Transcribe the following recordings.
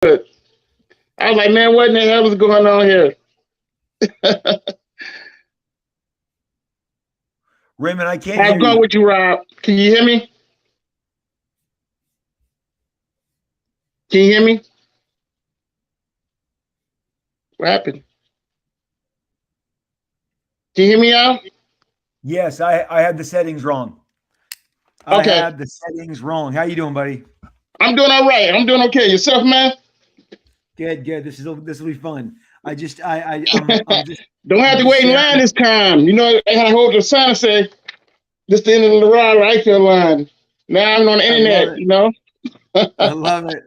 good. I was like, man, what in the hell is going on here? Raymond, I can't How's hear it going you. with you, Rob? Can you hear me? Can you hear me? What happened? Can you hear me out? Yes, I had the settings wrong. I Okay. had the settings wrong. How you doing, buddy? I'm doing all right. I'm doing okay. Yourself, man? Good, good. This will be fun. I'm just Don't I'm have to just wait in line sharing. this time. You know, I had to hold the sign and say, this is the end of the Rob Liefeld line. Now I'm on the I love internet, it. you know? I love it.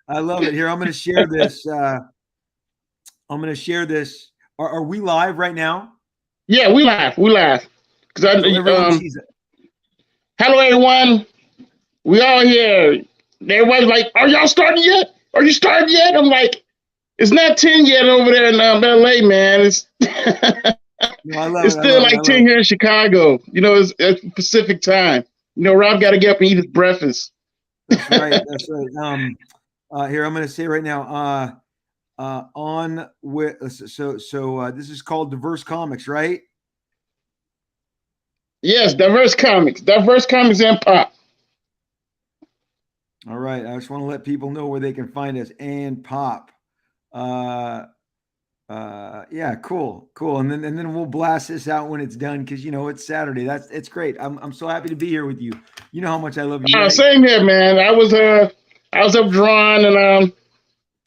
I love it. Here, I'm going to share this. I'm going to share this. Are we live right now? Yeah, we laugh. We laugh. Cause So everyone sees it. hello everyone. We all here. Everybody's like, are y'all starting yet? Are you starting yet? I'm like, it's not 10 yet over there in LA, man. It's No, I love it's it. I still love it. I like 10 love it. here in Chicago. You know, it's Pacific time. You know, Rob got to get up and eat his breakfast. That's right. That's right. Here I'm going to say right now. On with this is called Diverse Comics, right? Yes, diverse comics and pop. All right. I just want to let people know where they can find us and pop. Uh, yeah, cool. And then we'll blast this out when it's done because it's Saturday. It's great. I'm so happy to be here with you. You know how much I love you, Ray. Same here, man. I was up drawing and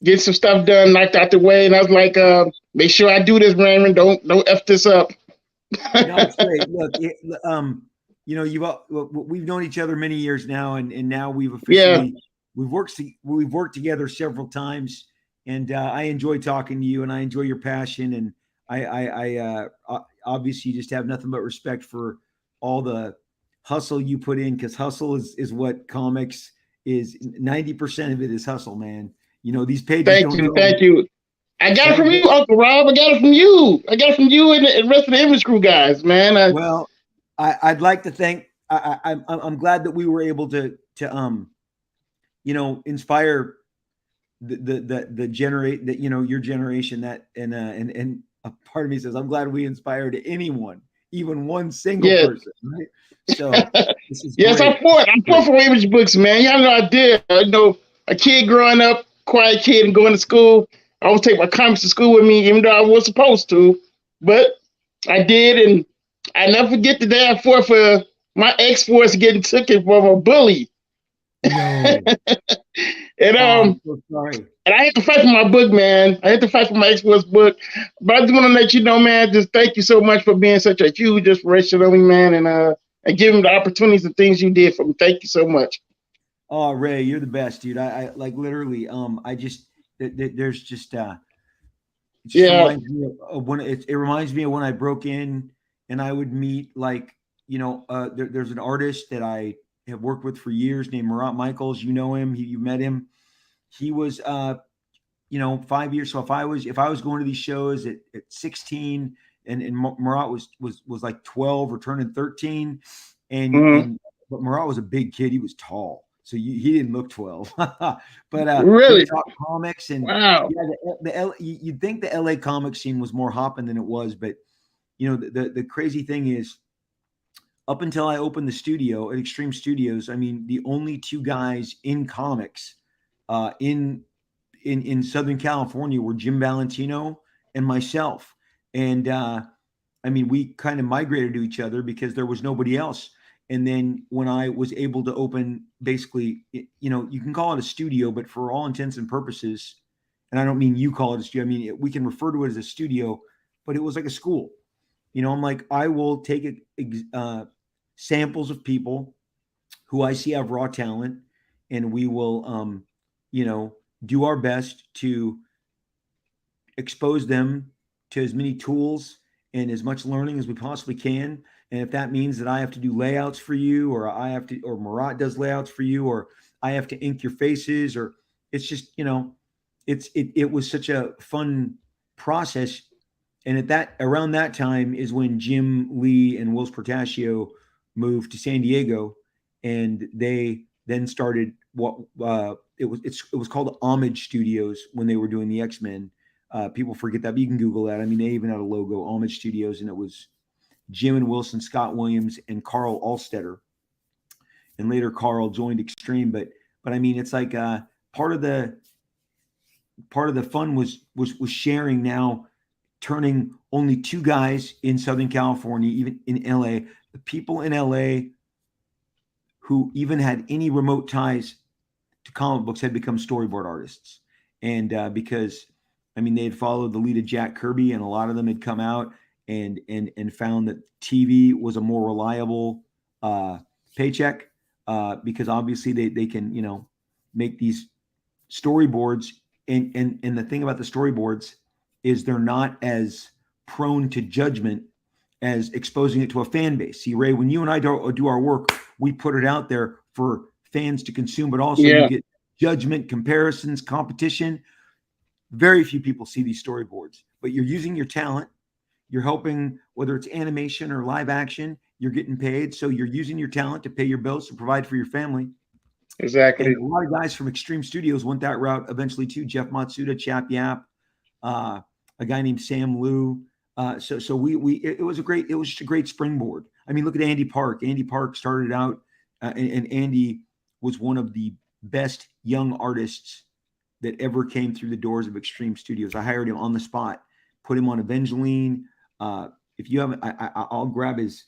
getting some stuff done, knocked out the way, and I was like, make sure I do this, Raymond. Don't f this up. No, it's great. Look, we've known each other many years now, and now Yeah, we've worked together several times, and I enjoy talking to you, and I enjoy your passion, and obviously just have nothing but respect for all the hustle you put in because hustle is what comics is. 90% of it is hustle, man. These pages thank don't you, grow. thank you. I got it They, from they you, Uncle Rob. I got it from you. I got it from you and the rest of the image crew guys, man. Well, I'd like to thank. I'm glad that we were able to inspire the generate that your generation that and a part of me says I'm glad we inspired anyone, even one single Yeah. person. Right? So this is Yes, great. I'm for Great. for image books, man. You have no idea. You know, a kid growing up, quiet kid, and going to school. I always take my comics to school with me, even though I wasn't supposed to. But I did, and I never forget the day I fought for my ex force getting taken from a bully. No. and Oh, um, I'm so sorry. and I had to fight for my book, man. I had to fight for my ex force book. But I just want to let you know, man. Just thank you so much for being such a huge inspiration on me, man, and giving me the opportunities and things you did for me. Thank you so much. Oh, Ray, you're the best, dude. I like literally. I just there's just it just Yeah, reminds me of when it reminds me of when I broke in and I would meet like there's an artist that I have worked with for years named Murat Michaels. You know him, you met him. He was 5 years. So if I was going to these shows at 16 and Murat was like 12 or turning 13 mm-hmm. and but Murat was a big kid. He was tall. So he didn't look 12, but we Really. talked comics and Wow. yeah, you'd think the LA comic scene was more hopping than it was, but the crazy thing is, up until I opened the studio at Extreme Studios, I mean, the only two guys in comics in Southern California were Jim Valentino and myself, and I mean, we kind of migrated to each other because there was nobody else. And then when I was able to open, basically, you can call it a studio, but for all intents and purposes, and I don't mean you call it a studio. I mean, we can refer to it as a studio, but it was like a school. I'm like, I will take samples of people who I see have raw talent, and we will, do our best to expose them to as many tools and as much learning as we possibly can. And if that means that I have to do layouts for you, or or Murat does layouts for you, or I have to ink your faces, or it's just, it was such a fun process. And around that time is when Jim Lee and Wills Portacio moved to San Diego, and they then started what it was called Homage Studios when they were doing the X-Men. People forget that, but you can Google that. I mean, they even had a logo, Homage Studios, and it was Jim and Wilson, Scott Williams, and Carl Alstetter. And later Carl joined Extreme. But I mean, it's like part of the fun was sharing now, turning only two guys in Southern California, even in LA, the people in LA who even had any remote ties to comic books had become storyboard artists. And because, I mean, they had followed the lead of Jack Kirby, and a lot of them had come out and found that TV was a more reliable paycheck, because obviously they can, you know, make these storyboards. And the thing about the storyboards is they're not as prone to judgment as exposing it to a fan base. See, Ray, when you and I do our work, we put it out there for fans to consume, but also you get judgment, comparisons, competition. Very few people see these storyboards, but you're using your talent. You're helping, whether it's animation or live action, you're getting paid. So you're using your talent to pay your bills, to provide for your family. Exactly. And a lot of guys from Extreme Studios went that route eventually too. Jeff Matsuda, Chap Yap, a guy named Sam Liu. So it was just a great springboard. I mean, look at Andy Park. Andy Park started out, and Andy was one of the best young artists that ever came through the doors of Extreme Studios. I hired him on the spot, put him on Evangeline. If you haven't, I'll grab his.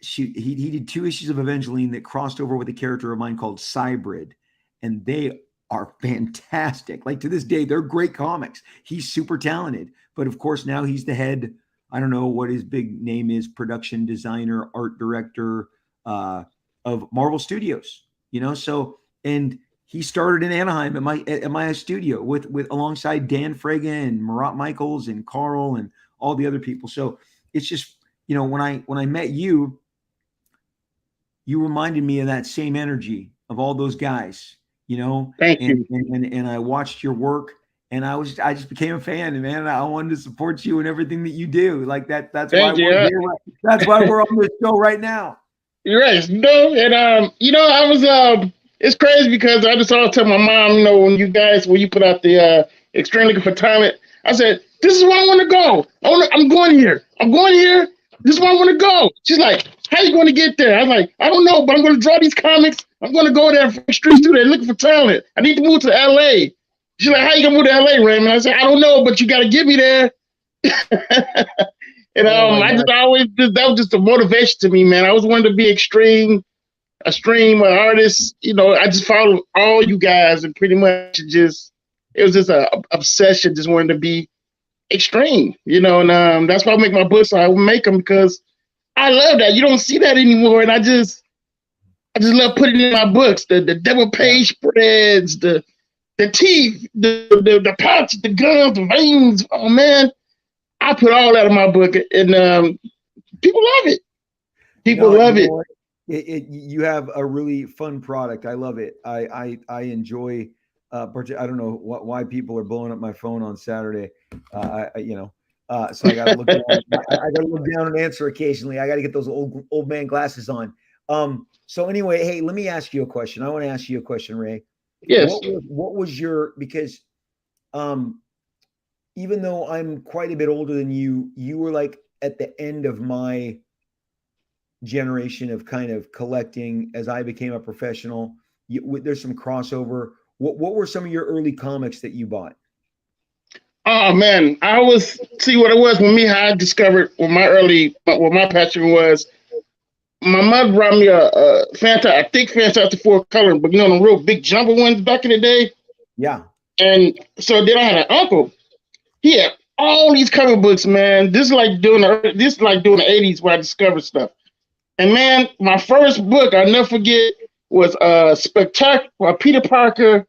He did 2 issues of Evangeline that crossed over with a character of mine called Cybrid, and they are fantastic. Like, to this day, they're great comics. He's super talented, but of course now he's the head. I don't know what his big name is, production designer, art director of Marvel Studios. You know, so, and he started in Anaheim at my studio with alongside Dan Fraga and Marat Michaels and Carl and all the other people. So it's just, you know, when I met you, you reminded me of that same energy of all those guys, you know. Thank you. And I watched your work, and I just became a fan, and man, I wanted to support you in everything that you do. Like that. That's why we're here. That's why we're on this show right now. You're right. No, and you know, I was it's crazy because I just always tell my mom, you know, when you put out the Extreme Looking for Talent, I said, this is where I want to go. I'm going here. I'm going here. This is where I want to go. She's like, how you going to get there? I'm like, I don't know, but I'm going to draw these comics. I'm going to go there for Extreme Studio looking for talent. I need to move to LA. She's like, how you going to move to LA, Raymond? I said, I don't know, but you got to get me there. And that was just a motivation to me, man. I always wanted to be a stream artist. You know, I just followed all you guys, and pretty much it was just an obsession, just wanting to be extreme, you know. And that's why I make my books. I make them because I love that. You don't see that anymore, and I just love putting it in my books. The double page spreads, the teeth, the pouch, the guns, the veins. Oh man, I put all that in my book, and people love it. People love it. You have a really fun product. I love it. I enjoy. I don't know why people are blowing up my phone on Saturday. So I got to look down. I got to look down and answer occasionally. I got to get those old man glasses on. So anyway, hey, let me ask you a question. I want to ask you a question, Ray. Yes. What was your, because even though I'm quite a bit older than you, you were like at the end of my generation of kind of collecting as I became a professional. There's some crossover. What were some of your early comics that you bought? Oh man, see what it was when I discovered what my passion was. My mother brought me a thick Fantastic Four color, but you know, the real big jumbo ones back in the day. Yeah. And so then I had an uncle. He had all these comic books, man. This is like doing the 80s where I discovered stuff. And man, my first book I'll never forget was Spectacular Peter Parker.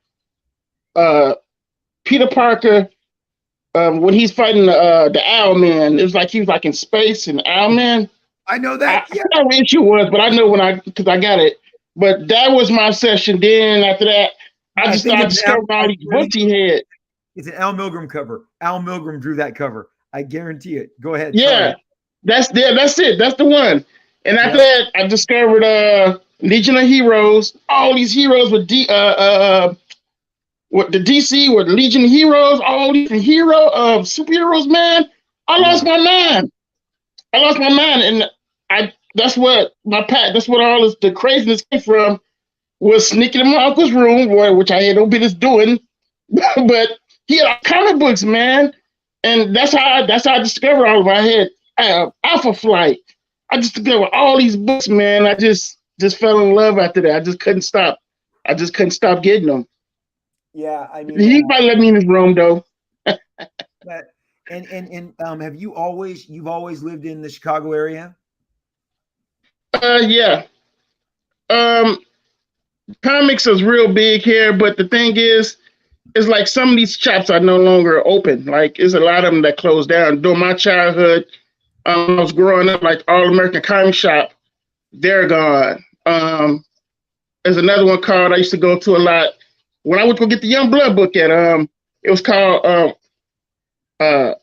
When he's fighting the Owl Man, it was like he was like in space and Owl Man. I know that. I forgot what issue it was, but I know because I got it. But that was my session. Then after that, I discovered all these books he had. It's an Al Milgrom cover. Al Milgrom drew that cover. I guarantee it. Go ahead. Yeah, that's it. That's the one. And after Yep. that, I discovered Legion of Heroes. All these heroes with with the DC with Legion of Heroes, all these superheroes, man. I lost Yeah. my mind. I lost my mind, and I that's what my pat. That's what all this the craziness came from was sneaking in my uncle's room, which I had no business doing. But he had comic books, man, and that's how I discovered all of my head. Alpha Flight. I just discovered all these books, man. I just fell in love after that. I just couldn't stop. I just couldn't stop getting them. Yeah. I mean, He might let me in his room though. that, and have you've always lived in the Chicago area? Yeah. Um, Comics is real big here, but the thing is, it's like some of these shops are no longer open. Like, there's a lot of them that closed down. During my childhood, I was growing up, like All American Comic Shop, they're gone. There's another one called I used to go to a lot when I went to go get the Young Blood book at it was called uh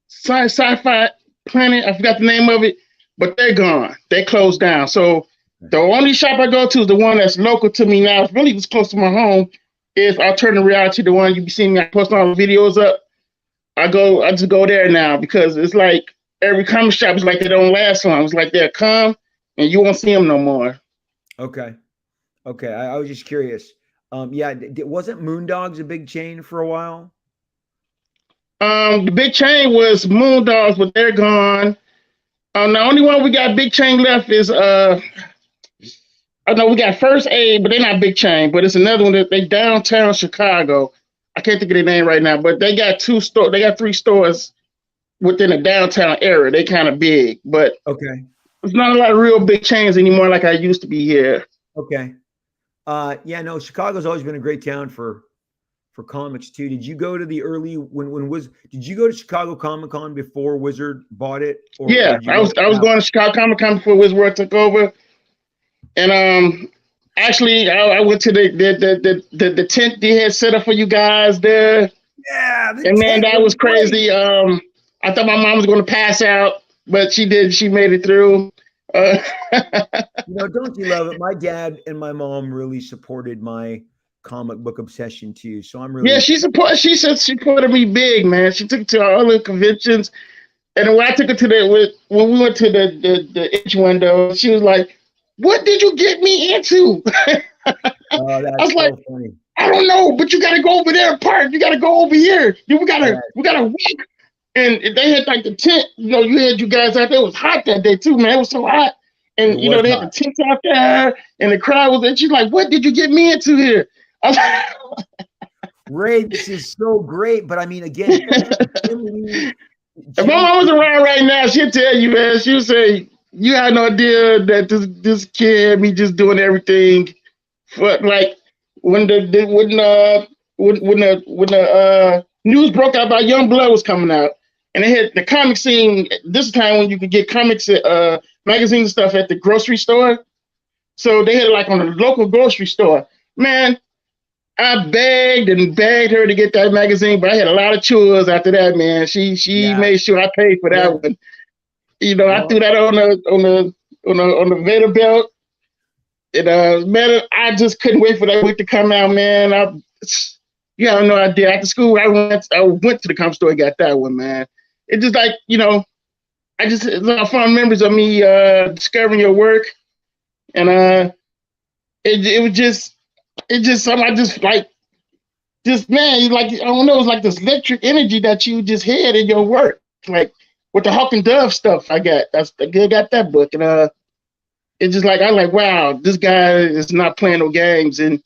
Sci-Fi Planet. I forgot the name of it, but they're gone. They closed down. So the only shop I go to is the one that's local to me now. It's really just close to my home. Is Alternative Reality, the one you be seeing me posting all the videos up. I just go there now because it's like every comic shop is like they don't last long. It's like they'll come and you won't see them no more. Okay. Okay. I was just curious. Yeah. Wasn't Moondogs a big chain for a while? The big chain was Moondogs, but they're gone. The only one we got big chain left is I know we got First Aid, but they're not big chain. But it's another one that they downtown Chicago. I can't think of their name right now, but they got two store. They got three stores within the downtown area. They kind of big, but Okay. there's not a lot of real big chains anymore like I used to be here. Okay. Yeah, no, Chicago's always been a great town for comics too. Did you go to the early when was did you go to Chicago Comic Con before Wizard bought it, or Yeah, did you I go? was going to Chicago Comic Con before Wizard took over, and actually I went to the tent they had set up for you guys there, Yeah, the and man, tent that was was great. crazy. I thought my mom was going to pass out, but she did. She made it through. Uh, Don't you love it? My dad and my mom really supported my comic book obsession too. So I'm yeah, really she said she supported me big, man. She took it to all the conventions. And when I took her to when we went to the itch window, she was like, "What did you get me into?" oh, I was that's like, so funny. "I don't know, but you got to go over there, park. You got to go over here. Yeah, We gotta walk." And they had like the tent. You had you guys out there. It was hot that day too, man. It was so hot. it And was they had the hot. tents out there, and the crowd was. And she's like, "What did you get me into here?" I was Ray, this is so great. But I mean, again, If my Jim, mom was around right now, she'd tell you, man. She would say, "You had no idea that this kid had me just doing everything for like when the news broke out about Young Blood was coming out, and they had the comic scene. This time when you could get comics, magazines and stuff at the grocery store. So they had it like on a local grocery store. Man, I begged and begged her to get that magazine, but I had a lot of chores after that, man. She yeah, made sure I paid for that good. one. I threw Well, that on the Vader belt. And man, I just couldn't wait for that week to come out, man. You have no idea. After school, I went to the comic store and got that one, man. It just like, it's a lot of fond memories of me discovering your work. And it was just something I just like, just man, like I don't know, it was like this electric energy that you just had in your work, like with the Hawk and Dove stuff. I got that book, and it's just like I'm like, wow, this guy is not playing no games, and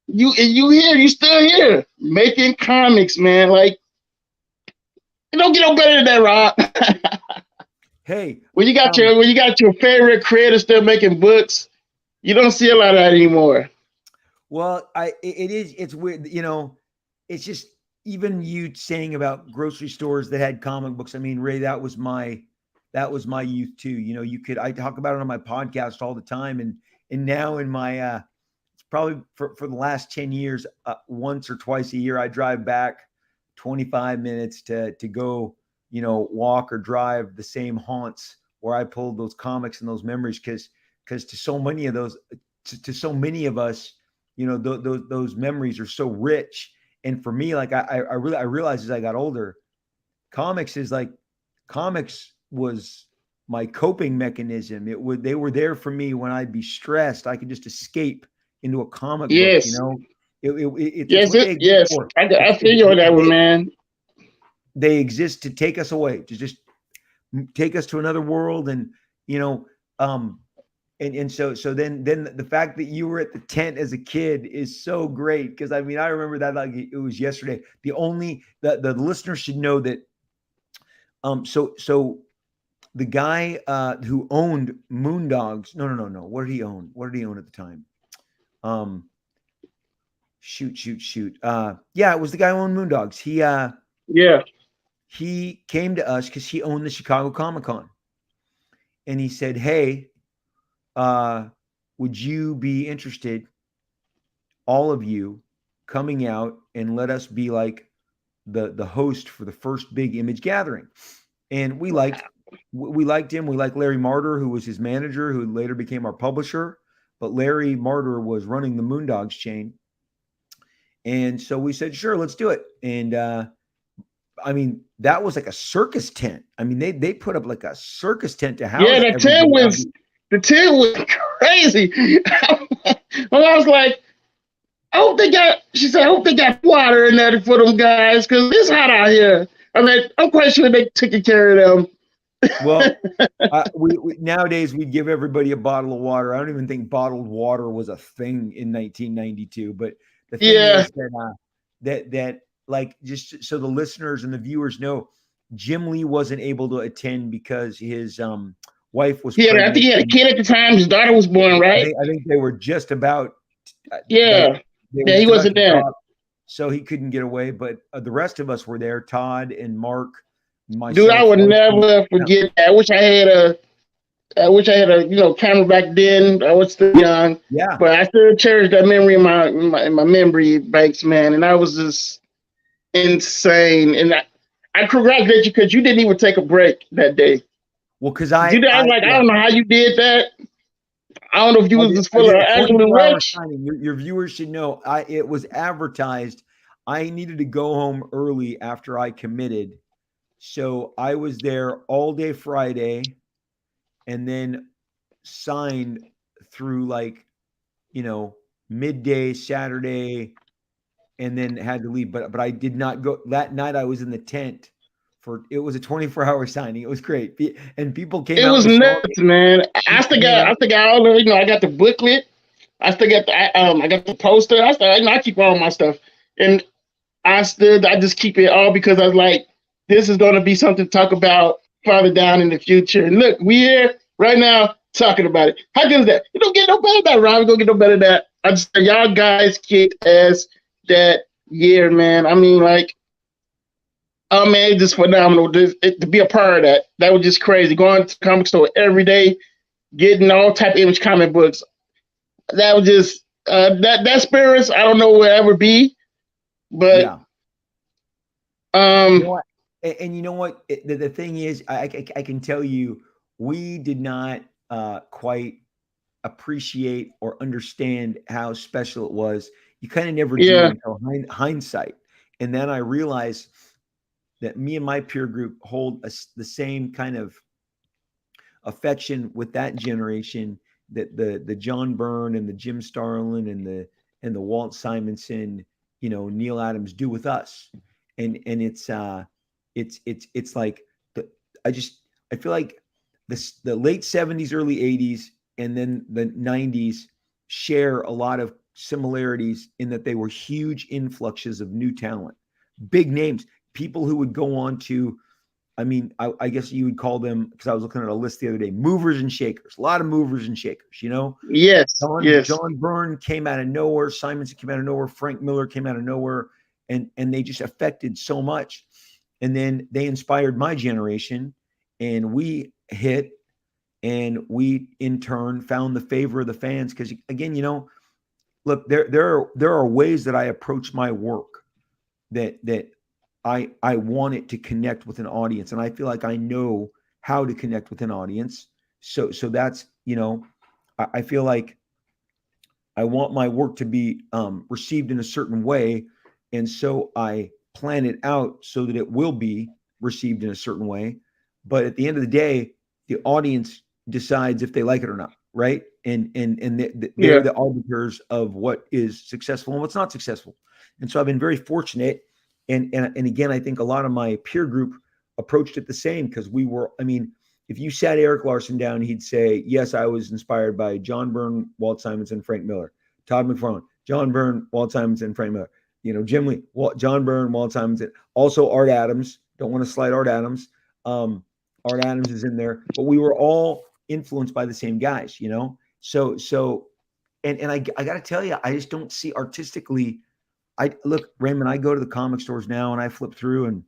you still here making comics, man. Like it don't get no better than that, Rob. hey, When you got your favorite creator still making books, you don't see a lot of that anymore. well, it's weird, it's just even you saying about grocery stores that had comic books. I mean, Ray, that was my youth too. I talk about it on my podcast all the time, and now in my it's probably for the last 10 years, once or twice a year I drive back 25 minutes to go, walk or drive the same haunts where I pulled those comics and those memories, because to so many of those, to so many of us, you know, those memories are so rich. And for me, like I realized as I got older, comics was my coping mechanism. They were there for me when I'd be stressed. I could just escape into a comic book, you Yes. know. It's Yes. what they exist Yes. for. I feel you on that one, man. They exist to take us away, to just take us to another world. And you know, and so then the fact that you were at the tent as a kid is so great, because I mean I remember that like it was yesterday. The listener should know that so the guy who owned Moondogs, no, what did he own at the time? Shoot. Yeah, it was the guy who owned Moondogs. Yeah. He came to us because he owned the Chicago Comic-Con, and he said, hey, would you be interested, all of you, coming out and let us be like the host for the first big Image gathering? And we liked him. We liked Larry Martyr, who was his manager, who later became our publisher. But Larry Martyr was running the Moondogs chain. And so we said, sure, let's do it. And I mean, that was like a circus tent. I mean, they put up like a circus tent to house. Yeah, the tent was crazy. Well, I was like, she said, I hope they got water in there for them guys, because it's hot out here. I mean, I'm quite sure they took care of them. Well, we nowadays we'd give everybody a bottle of water. I don't even think bottled water was a thing in 1992. But the thing is that like, just so the listeners and the viewers know, Jim Lee wasn't able to attend because his wife was pregnant. I think he had a kid at the time. His daughter was born, right? I think they were just about. Yeah. He wasn't there. So he couldn't get away. But the rest of us were there. Todd and Mark, myself. Dude, I would never forget that. I wish I had a camera back then. I was still young. Yeah. But I still cherish that memory in my memory banks, man. And that was just insane. And I congratulate you, because you didn't even take a break that day. Well, because I don't know how you did that. I don't know if you was just full of absolute rich. Your viewers should know. It was advertised. I needed to go home early after I committed, so I was there all day Friday, and then signed through like, midday Saturday, and then had to leave. But I did not go that night. I was in the tent. It was a 24-hour signing. It was great, and people came. It was nuts, man. I still got all the, I got the booklet. I still got I got the poster. I keep all my stuff, and I just keep it all, because I was like, this is going to be something to talk about farther down in the future. And look, we here right now talking about it. How good is that? You don't get no better than that, Rob. You don't get no better than that. I just y'all guys kicked ass that year, man. I mean, like. Oh man, it's just phenomenal to be a part of that. That was just crazy. Going to the comic store every day, getting all type of Image comic books. That was just that spirits. I don't know where it ever be, but yeah. You know what? And you know what? The thing is, I can tell you, we did not quite appreciate or understand how special it was. You kind of never do until hindsight, and then I realized that me and my peer group hold the same kind of affection with that generation that the John Byrne and the Jim Starlin and the Walt Simonson, Neil Adams do with us. And it's like I feel like the late 70s, early 80s, and then the 90s share a lot of similarities in that they were huge influxes of new talent, big names. People who would go on to, I guess you would call them, because I was looking at a list the other day, movers and shakers. A lot of movers and shakers, Yes. John Byrne came out of nowhere. Simonson came out of nowhere. Frank Miller came out of nowhere. And they just affected so much. And then they inspired my generation. And we hit, and we in turn found the favor of the fans. Because again, look, there are ways that I approach my work that I want it to connect with an audience. And I feel like I know how to connect with an audience. So that's, I feel like I want my work to be received in a certain way. And so I plan it out so that it will be received in a certain way. But at the end of the day, the audience decides if they like it or not, right? And they're Yeah. the arbiters of what is successful and what's not successful. And so I've been very fortunate. And again, I think a lot of my peer group approached it the same, because if you sat Eric Larson down, he'd say, yes, I was inspired by John Byrne, Walt Simonson, Frank Miller, Todd McFarlane, John Byrne, Walt Simonson, Frank Miller, Jim Lee, John Byrne, Walt Simonson, also Art Adams. Don't want to slide Art Adams. Art Adams is in there, but we were all influenced by the same guys, So, and I got to tell you, I just don't see artistically. Look, Raymond, I go to the comic stores now and I flip through, and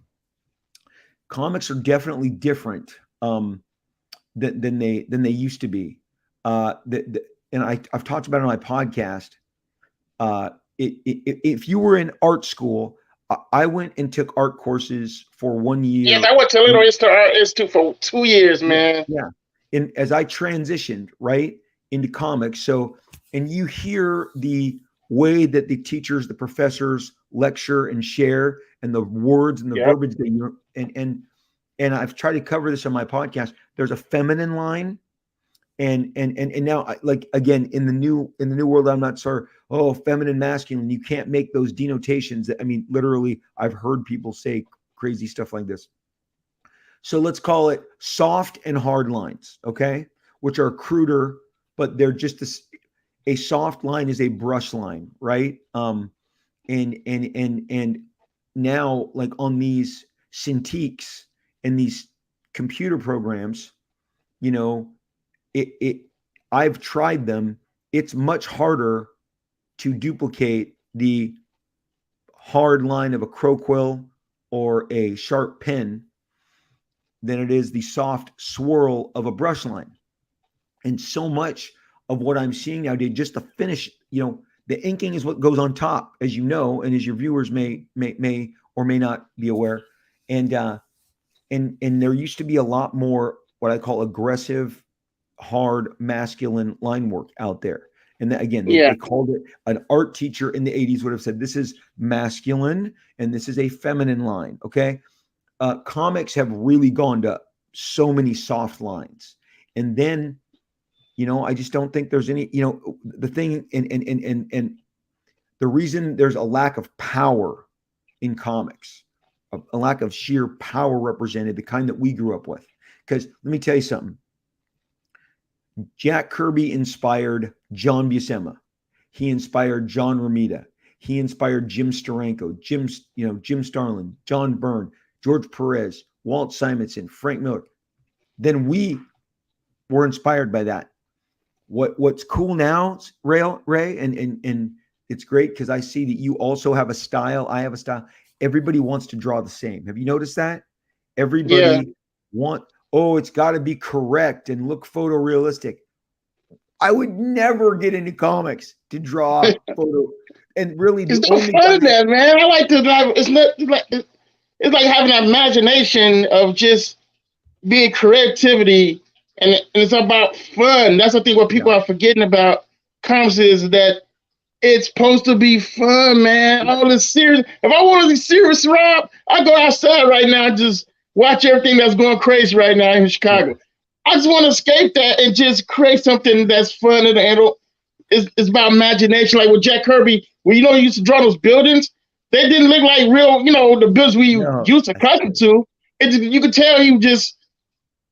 comics are definitely different than they used to be. And I've talked about it on my podcast. If you were in art school, I went and took art courses for 1 year. Yes, I went to Little Institute for 2 years, man. Yeah. And as I transitioned right into comics, and you hear the way that the teachers, the professors lecture and share, and the words and the verbiage that and I've tried to cover this on my podcast. There's a feminine line, and now, like, again, in the new world, I'm not sure. Oh, feminine, masculine. You can't make those denotations. Literally, I've heard people say crazy stuff like this. So let's call it soft and hard lines, okay? Which are cruder, but they're just a soft line is a brush line, right? And now, like, on these Cintiqs and these computer programs, I've tried them. It's much harder to duplicate the hard line of a crow quill or a sharp pen than it is the soft swirl of a brush line. And so much of what I'm seeing nowadays, just the finish, the inking is what goes on top, as you know, and as your viewers may or may not be aware. And there used to be a lot more what I call aggressive, hard, masculine line work out there. And again, they called it, an art teacher in the 80s would have said, this is masculine and this is a feminine line. Okay. Comics have really gone to so many soft lines. And then, I just don't think there's any, the thing, and the reason there's a lack of power in comics, a lack of sheer power represented, the kind that we grew up with. Because let me tell you something. Jack Kirby inspired John Buscema. He inspired John Romita. He inspired Jim Steranko, Jim Starlin, John Byrne, George Perez, Walt Simonson, Frank Miller. Then we were inspired by that. What's cool now, Ray, and it's great because I see that you also have a style. I have a style. Everybody wants to draw the same. Have you noticed that? Everybody it's got to be correct and look photorealistic. I would never get into comics to draw photo. And really, it's no fun in that, man. I like to drive. It's like having an imagination of just being creativity, and it's about fun. That's the thing. What people are forgetting about comics is that it's supposed to be fun, man. All this serious. If I want to be serious, Rob, I go outside right now and just watch everything that's going crazy right now in Chicago. I just want to escape that and just create something that's fun, and it's about imagination. Like with Jack Kirby, when he used to draw those buildings, they didn't look like real, the buildings we used to accustomed to. You could tell he just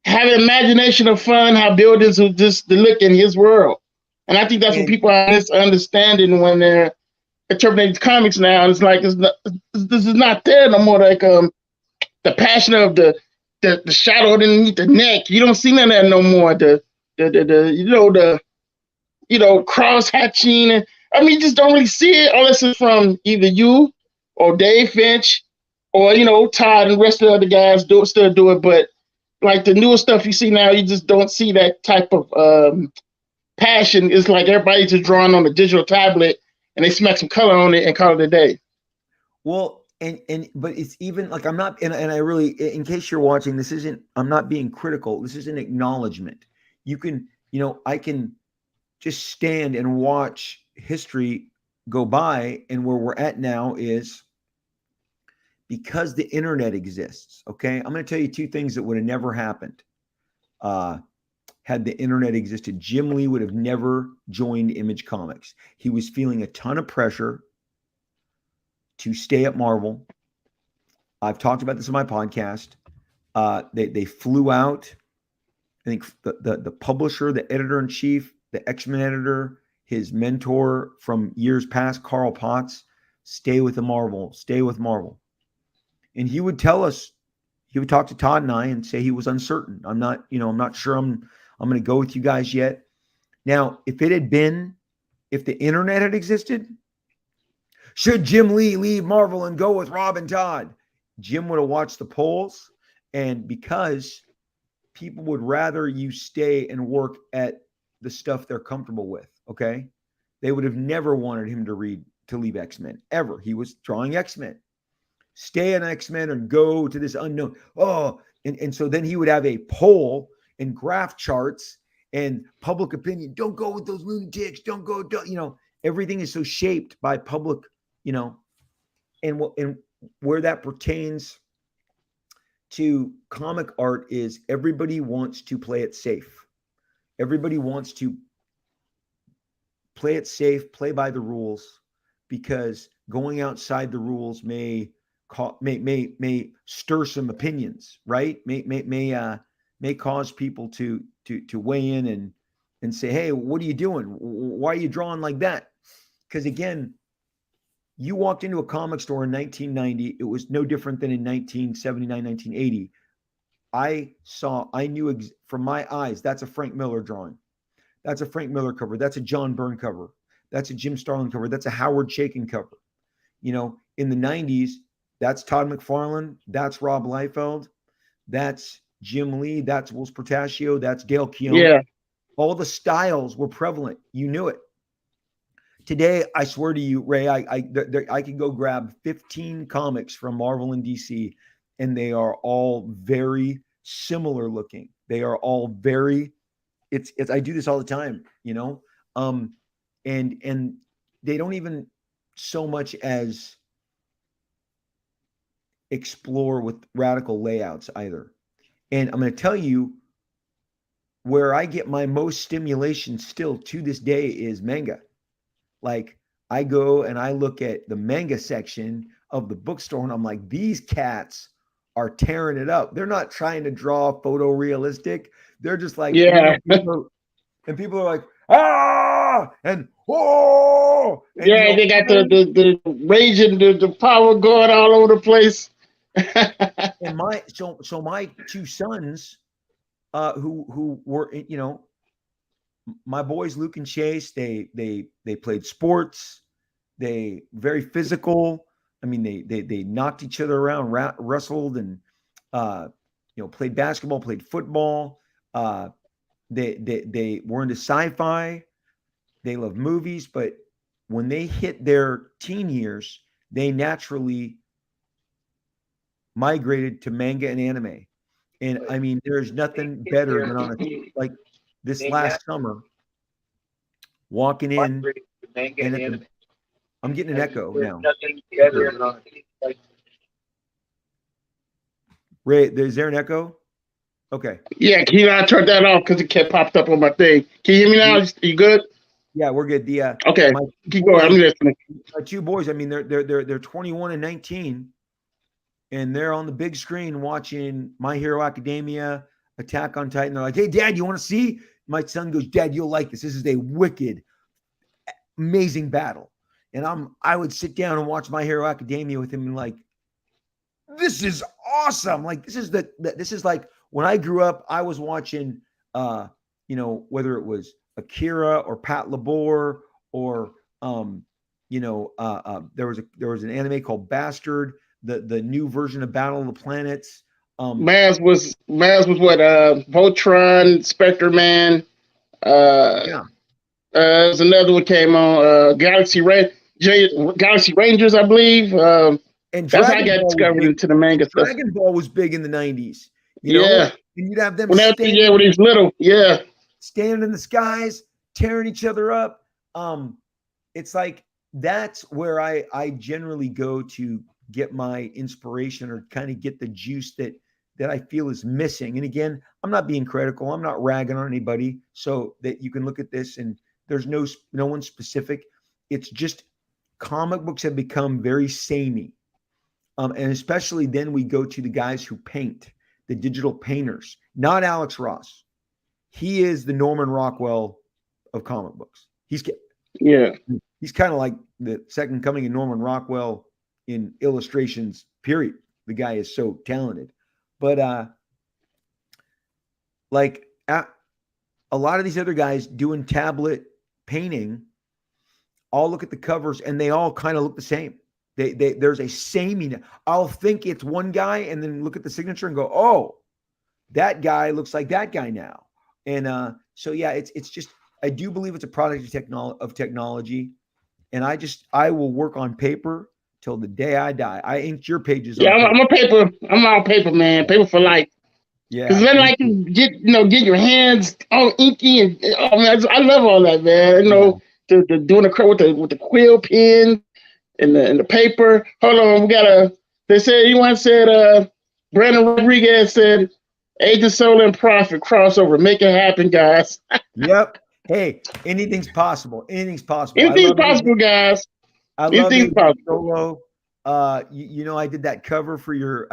had an imagination of fun, how buildings would just look in his world. And I think that's what people are misunderstanding when they're interpreting comics now. It's like this is not there no more. Like the passion of the shadow underneath the neck. You don't see none of that no more. The cross hatching. And you just don't really see it unless it's from either you or Dave Finch or Todd and the rest of the other guys still do it. But like the newer stuff you see now, you just don't see that type of passion. It's like everybody's just drawing on a digital tablet and they smack some color on it and call it a day. Well, but it's even like I'm not, and I really, in case you're watching, I'm not being critical. This is an acknowledgement. You can, I can just stand and watch history go by, and where we're at now is because the internet exists. Okay, I'm going to tell you two things that would have never happened had the internet existed. Jim Lee would have never joined Image Comics. He was feeling a ton of pressure to stay at Marvel. I've talked about this in my podcast. They flew out. I think the publisher, the editor-in-chief, the X-Men editor, his mentor from years past, Carl Potts, stay with Marvel. And he would tell us, he would talk to Todd and I and say he was uncertain. I'm not sure I'm going to go with you guys yet. Now, if the internet had existed, should Jim Lee leave Marvel and go with Rob and Todd? Jim would have watched the polls, and because people would rather you stay and work at the stuff they're comfortable with, okay? They would have never wanted him to leave X-Men, ever. He was drawing X-Men. Stay on X-Men and go to this unknown. And so then he would have a poll and graph charts and public opinion. Don't go with those lunatics. Don't, everything is so shaped by public, and where that pertains to comic art is everybody wants to play it safe. Everybody wants to play it safe, play by the rules, because going outside the rules may stir some opinions, right? May cause people to weigh in and say, hey, what are you doing? Why are you drawing like that? Because again, you walked into a comic store in 1990. It was no different than in 1979, 1980. I knew from my eyes, that's a Frank Miller drawing. That's a Frank Miller cover. That's a John Byrne cover. That's a Jim Starlin cover. That's a Howard Chaykin cover. In the 90s, that's Todd McFarlane. That's Rob Liefeld. That's Jim Lee. That's Wills Portacio. That's Dale Keown. Yeah. All the styles were prevalent. You knew it. Today, I swear to you, Ray, I can go grab 15 comics from Marvel and DC, and they are all very similar looking. They are all very, it's I do this all the time, and they don't even so much as explore with radical layouts either. And I'm going to tell you where I get my most stimulation still to this day is manga. Like, I go and I look at the manga section of the bookstore and I'm like, these cats are tearing it up. They're not trying to draw photorealistic. They're just like, yeah. And people are like, ah, and oh. And, yeah, they got the raging, the power going all over the place. And my two sons, who were, my boys, Luke and Chase, they played sports. They very physical. I mean, they knocked each other around, wrestled, and played basketball, played football. They were into sci-fi. They love movies, but when they hit their teen years, they naturally migrated to manga and anime. And I mean, there's nothing better than like this last summer, walking in, and I'm getting an echo now. Ray, is there an echo? Okay. Yeah, I turned that off because it kept popped up on my thing. Can you hear me now? Are you good? Yeah, we're good. Okay, keep going. I'm listening. My two boys, I mean, they're 21 and 19, and they're on the big screen watching My Hero Academia, Attack on Titan. They're like, "Hey, Dad, you want to see?" My son goes, "Dad, you'll like this. This is a wicked, amazing battle." And I would sit down and watch My Hero Academia with him, and like, this is awesome. Like, this is like when I grew up, I was watching, whether it was Akira or Pat Labor or there was an anime called Bastard, the new version of Battle of the Planets. Maz was what Voltron, Spectre Man. There's another one came on Galaxy Rangers, I believe. And That's how I Dragon got Ball was discovered big. into the manga stuff. Dragon Ball was big in the 90s, you know? Yeah. And you'd have them When he's little. Yeah. standing in the skies, tearing each other up. It's like that's where I generally go to get my inspiration or kind of get the juice that I feel is missing. And again, I'm not being critical. I'm not ragging on anybody, so that you can look at this and there's no one specific. It's just comic books have become very samey. And especially then we go to the guys who paint, the digital painters, not Alex Ross. He is the Norman Rockwell of comic books. He's kind of like the second coming of Norman Rockwell in illustrations, period. The guy is so talented. But a lot of these other guys doing tablet painting, all look at the covers and they all kind of look the same. There's a sameness. I'll think it's one guy and then look at the signature and go, oh, that guy looks like that guy now. And so yeah, it's just, I do believe it's a product of technology. And I will work on paper till the day I die. I inked your pages. Yeah, on paper. I'm all paper, man. Paper for life. Yeah. Because then like you get your hands all inky and I love all that, man. The doing the with the quill pen and the paper. Hold on, they said Brandon Rodriguez said Agent Solar and Profit crossover. Make it happen, guys. Yep. Hey, anything's possible. Anything's possible. Anything's possible, guys. I love Agent Solo. I did that cover for your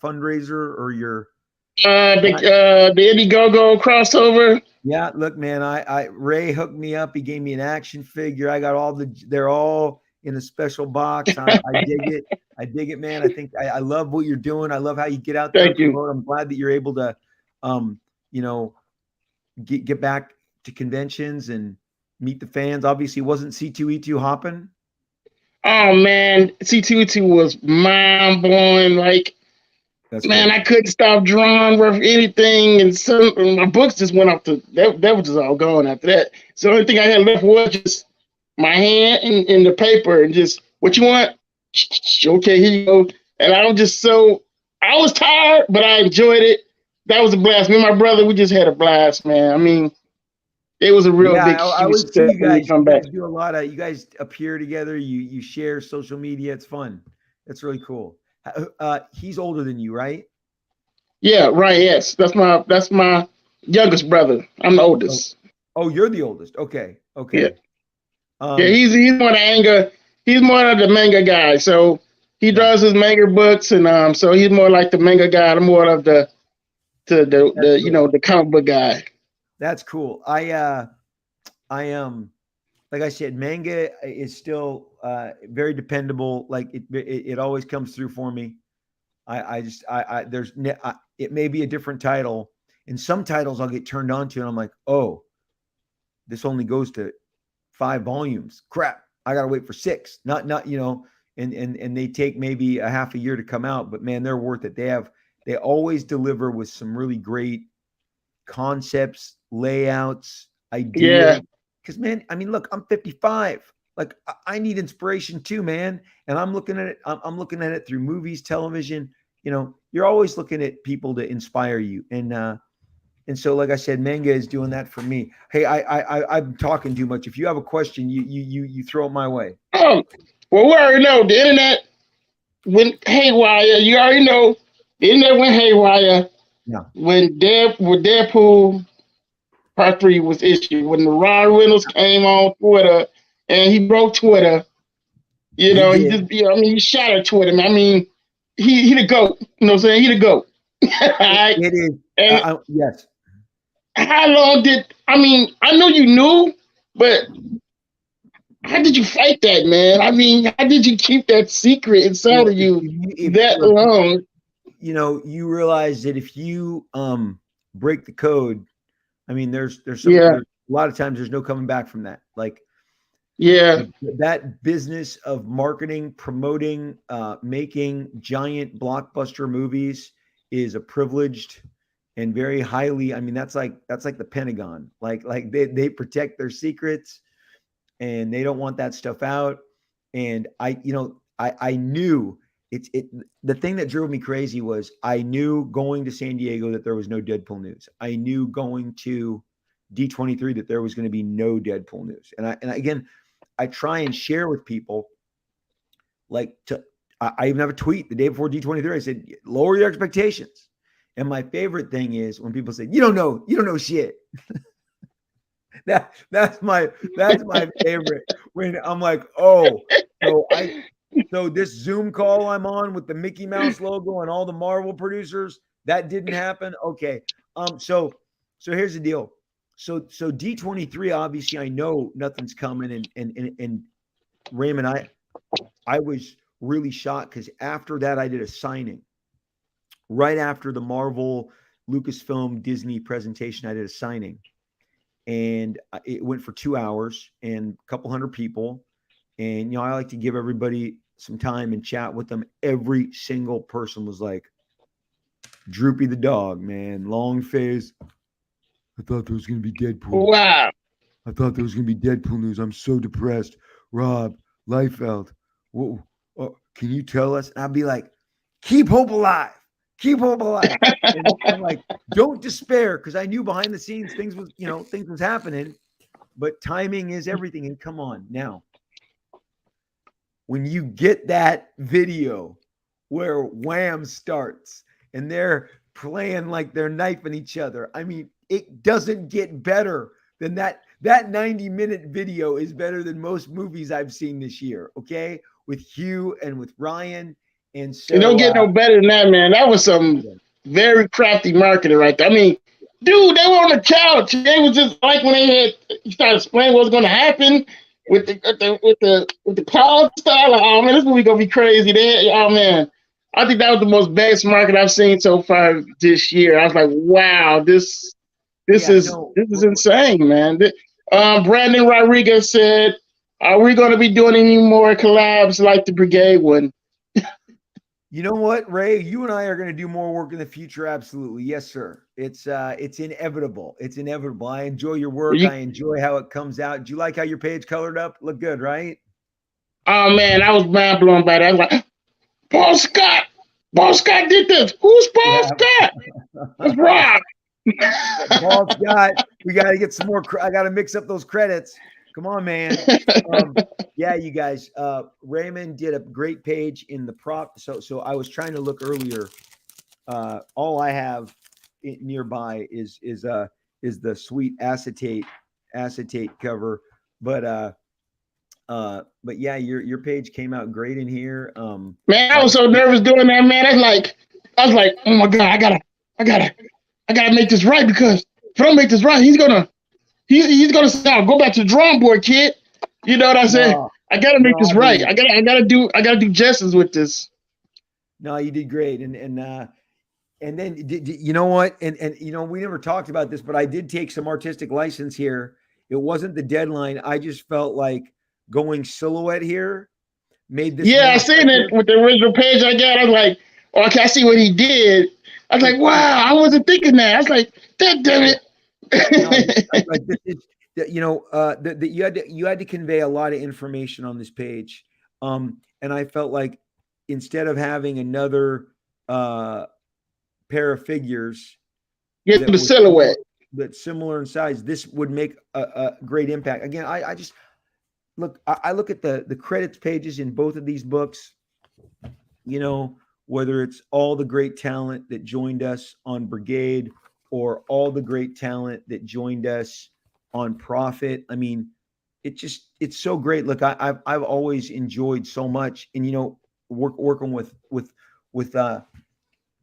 fundraiser or your the Indiegogo crossover. Yeah, look, man, I Ray hooked me up. He gave me an action figure. I got they're all in a special box. I dig it. I dig it, man. I think I love what you're doing. I love how you get out there. Thank you. I'm glad that you're able to, get back to conventions and meet the fans. Obviously, wasn't C2E2 hopping? Oh man, C2E2 was mind blowing. Like, that's man, cool. I couldn't stop drawing worth anything, and my books just went off that was just all gone after that. So the only thing I had left was just my hand and the paper, and just what you want. Okay, here you go. And I was tired, but I enjoyed it. That was a blast. Me and my brother, we just had a blast, man. I mean, it was a real big. I would see you guys. You guys do a lot of. You guys appear together. You share social media. It's fun. That's really cool. He's older than you, right? Yeah, right. Yes, that's my youngest brother. I'm the oldest. Oh, you're the oldest. Okay. Yeah. He's more the manga. He's more of the manga guy. So he draws his manga books, and so he's more like the manga guy. I'm more of the the comic book guy. That's cool. I am, like I said, manga is still very dependable. Like it always comes through for me. It may be a different title, and some titles I'll get turned on to, and I'm like, oh, this only goes to 5 volumes. Crap, I gotta wait for 6. Not and they take maybe a half a year to come out, but man, they're worth it. They always deliver with some really great concepts, layouts, ideas. Because man, I mean, look, I'm 55. Like I need inspiration too, man. And I'm looking at it. I'm looking at it through movies, television. You're always looking at people to inspire you. And so, like I said, manga is doing that for me. Hey, I'm talking too much. If you have a question, you throw it my way. Oh, well, we already know the internet went haywire. You already know the internet went haywire. Yeah. When Deadpool Part 3 was issued, when the Ryan Reynolds came on Twitter and he broke Twitter, he shattered Twitter. I mean, he the GOAT. You know what I'm saying? He the GOAT. Right? It is. Yes. How long I know you knew, but how did you fight that, man? I mean, how did you keep that secret inside of you that long? You realize that if you break the code, I mean, there's a lot of times there's no coming back from that. Like, that business of marketing, promoting, making giant blockbuster movies is a privileged and very highly. I mean, that's like the Pentagon. Like they protect their secrets, and they don't want that stuff out. And I knew The thing that drove me crazy was I knew going to San Diego that there was no Deadpool news. I knew going to D23 that there was going to be no Deadpool news. And again, I try and share with people, like, I even have a tweet the day before D23. I said, lower your expectations. And my favorite thing is when people say, you don't know shit. That's my favorite. When I'm like, oh, so this Zoom call I'm on with the Mickey Mouse logo and all the Marvel producers, that didn't happen. Okay. So here's the deal. So D23, obviously I know nothing's coming, and Raymond, I was really shocked because after that I did a signing. Right after the Marvel, Lucasfilm, Disney presentation, I did a signing. And it went for 2 hours and a couple hundred people. And, I like to give everybody some time and chat with them. Every single person was like, Droopy the dog, man, long face. I thought there was going to be Deadpool. Wow. I thought there was going to be Deadpool news. I'm so depressed. Rob Liefeld, can you tell us? And I'd be like, keep hope alive. Keep hope alive. And I'm like, don't despair, because I knew behind the scenes things was happening, but timing is everything. And come on now, when you get that video where Wham starts and they're playing like they're knifing each other, I mean, it doesn't get better than that. That 90-minute video is better than most movies I've seen this year. Okay, with Hugh and with Ryan. And so it don't get no better than that, man. That was some very crafty marketing right there. I mean, dude, they were on the couch. They was just like when he started explaining what was going to happen with the cloud style. Like, oh man, this movie gonna be crazy. Oh man, I think that was the most best market I've seen so far this year. I was like, wow, this is insane, man. Brandon Rodriguez said, "Are we going to be doing any more collabs like the Brigade one?" You know what, Ray? You and I are going to do more work in the future. Absolutely. Yes, sir. It's inevitable. It's inevitable. I enjoy your work. I enjoy how it comes out. Do you like how your page colored up? Look good, right? Oh, man. I was mind blown by that. I was like, Paul Scott. Paul Scott did this. Who's Paul Scott? It's Rob. Paul Scott. We got to get some more. I got to mix up those credits. Come on, man. Yeah, you guys. Raymond did a great page in the prop. So I was trying to look earlier. All I have nearby is the sweet acetate cover. But yeah, your page came out great in here. Man, I was so nervous doing that, man. I was like, oh my God, I gotta make this right, because if I don't make this right, he's gonna say, go back to the drawing board, kid. You know what I'm saying? I gotta make this right. I gotta do justice with this. No, you did great. And then you know what? And we never talked about this, but I did take some artistic license here. It wasn't the deadline. I just felt like going silhouette here made this. Yeah, I seen it with the original page I got. I was like, okay, I see what he did. I was like, wow, I wasn't thinking that. I was like, damn it. You had to convey a lot of information on this page, and I felt like instead of having another pair of figures, the silhouette that's similar in size, this would make a great impact. Again, I just look at the credits pages in both of these books. Whether it's all the great talent that joined us on Brigade, or all the great talent that joined us on Prophet. I mean, it's so great. Look, I've always enjoyed so much, and working with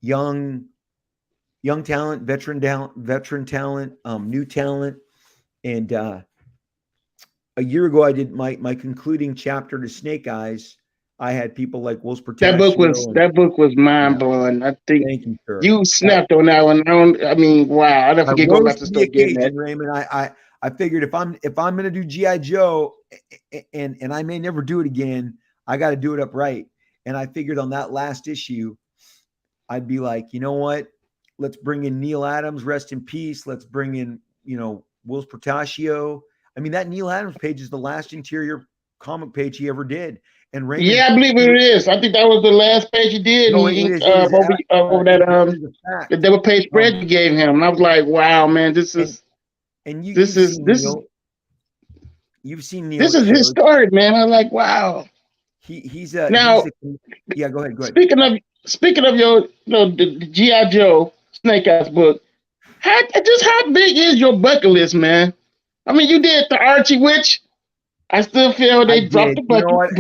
young talent, veteran talent, new talent. And a year ago, I did my concluding chapter to Snake Eyes. I had people like Wolf That book was mind blowing. I think you snapped on that one. I mean, wow! I never forget going back to the occasion, Raymond. I figured if I'm going to do G.I. Joe, and I may never do it again, I got to do it upright. And I figured on that last issue, I'd be like, you know what? Let's bring in Neil Adams, rest in peace. Let's bring in Will Portacio. I mean, that Neil Adams page is the last interior comic page he ever did. And Raymond, Yeah, I believe it is. I think that was the last page he did, and no, he it inked is. It is. over that It is a the fact. double page spread you gave him. And I was like, wow, man, And you this you've is seen this is Neil. You've seen this Neil at is his shows. story, man. I was like, wow. He's Now, a yeah. Go ahead. Go ahead. speaking of your, the GI Joe Snake Eyes book, how big is your bucket list, man? I mean, you did the Archie, which I still feel I they dropped did. the You know bucket, what? And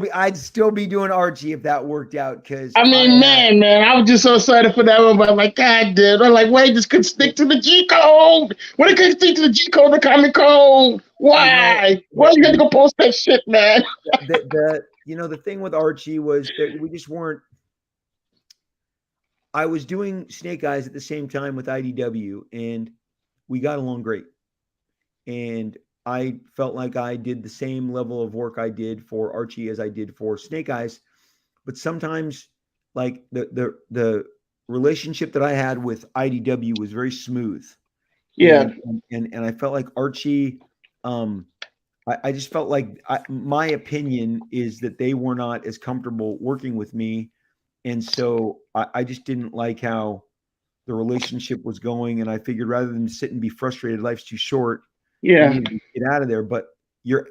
but I'd still be doing Archie if that worked out because I mean, man, I was just so excited for that one. But I'm like, God damn! I'm like, why just couldn't stick to the G code? Why they couldn't stick to the G code, the comic code? you know Why? Why you had to go post that shit, man? the thing with Archie was that we just weren't. I was doing Snake Eyes at the same time with IDW, and we got along great. And I felt like I did the same level of work I did for Archie as I did for Snake Eyes. But sometimes, like the relationship that I had with IDW was very smooth, Yeah, and I felt like Archie. I just felt like my opinion is that they were not as comfortable working with me, and so I just didn't like how the relationship was going. And I figured rather than sit and be frustrated, life's too short. I yeah, needed to get out of there. But your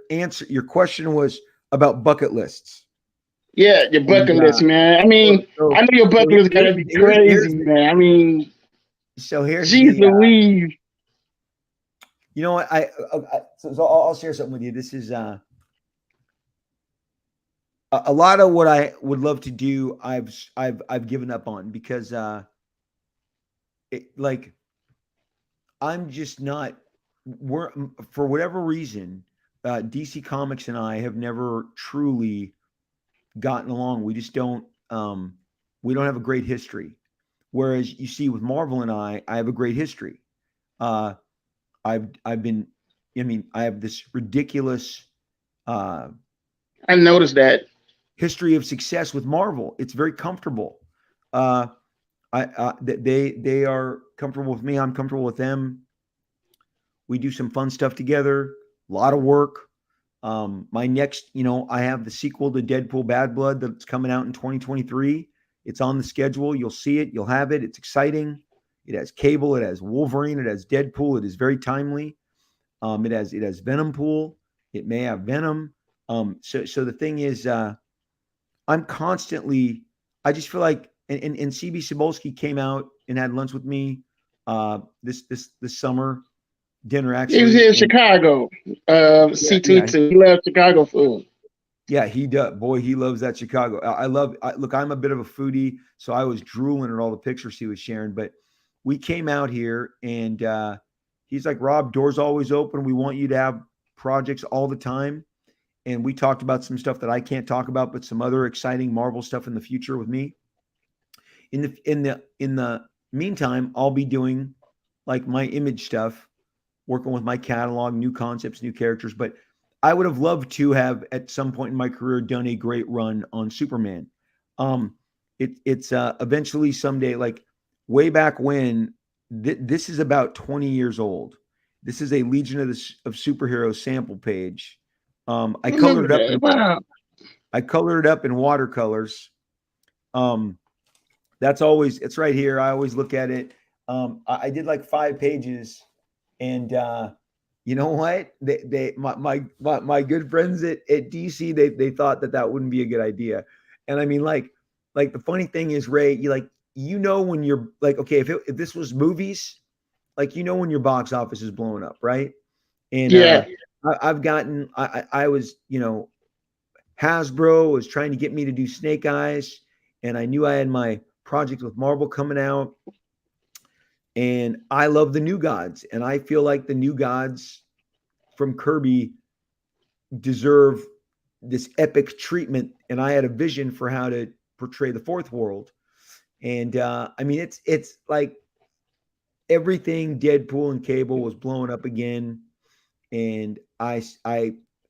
question was about bucket lists. yeah. Your And bucket list, man. I mean, I know your bucket list gotta be crazy, man. I mean, here's geez the Louise. you know what so I'll share something with you. This is a lot of what I would love to do. I've given up on because like I'm just not. We're for whatever reason, DC Comics and I have never truly gotten along. We just don't. We don't have a great history. Whereas you see with Marvel and I have a great history. I've been. I mean, I have this ridiculous I noticed that. history of success with Marvel. It's very comfortable. They are comfortable with me. I'm comfortable with them. We do some fun stuff together. A lot of work. My next, I have the sequel to Deadpool Bad Blood that's coming out in 2023. It's on the schedule. You'll see it. You'll have it. It's exciting. It has Cable. It has Wolverine. It has Deadpool. It is very timely. It has Venom Pool. It may have Venom. So the thing is, I'm constantly. I just feel like, and CB Cebulski came out and had lunch with me this summer. Dinner He was actually. here in Chicago. C22. He loves Chicago food. Yeah, he does. Boy, he loves that Chicago. Look, I'm a bit of a foodie, so I was drooling at all the pictures he was sharing. But we came out here and he's like, Rob, doors always open. We want you to have projects all the time. And we talked about some stuff that I can't talk about, but some other exciting Marvel stuff in the future with me. In the meantime, I'll be doing like my image stuff, working with my catalog, new concepts, new characters. But I would have loved to have at some point in my career done a great run on Superman. It's eventually someday, like way back when. This is about 20 years old. This is a Legion of Superheroes sample page. I colored it up. Wow. I colored it up in watercolors. It's right here. I always look at it. I did like 5 pages, and you know what? My good friends at DC, they thought that wouldn't be a good idea. And I mean, like the funny thing is, Ray, when you're like, okay, if this was movies, like when your box office is blowing up, right? And I've gotten, I was, Hasbro was trying to get me to do Snake Eyes, and I knew I had my project with Marvel coming out. And I love the New Gods, and I feel like the New Gods from Kirby deserve this epic treatment. And I had a vision for how to portray the Fourth World. And I mean, it's like everything Deadpool and Cable was blowing up again. And I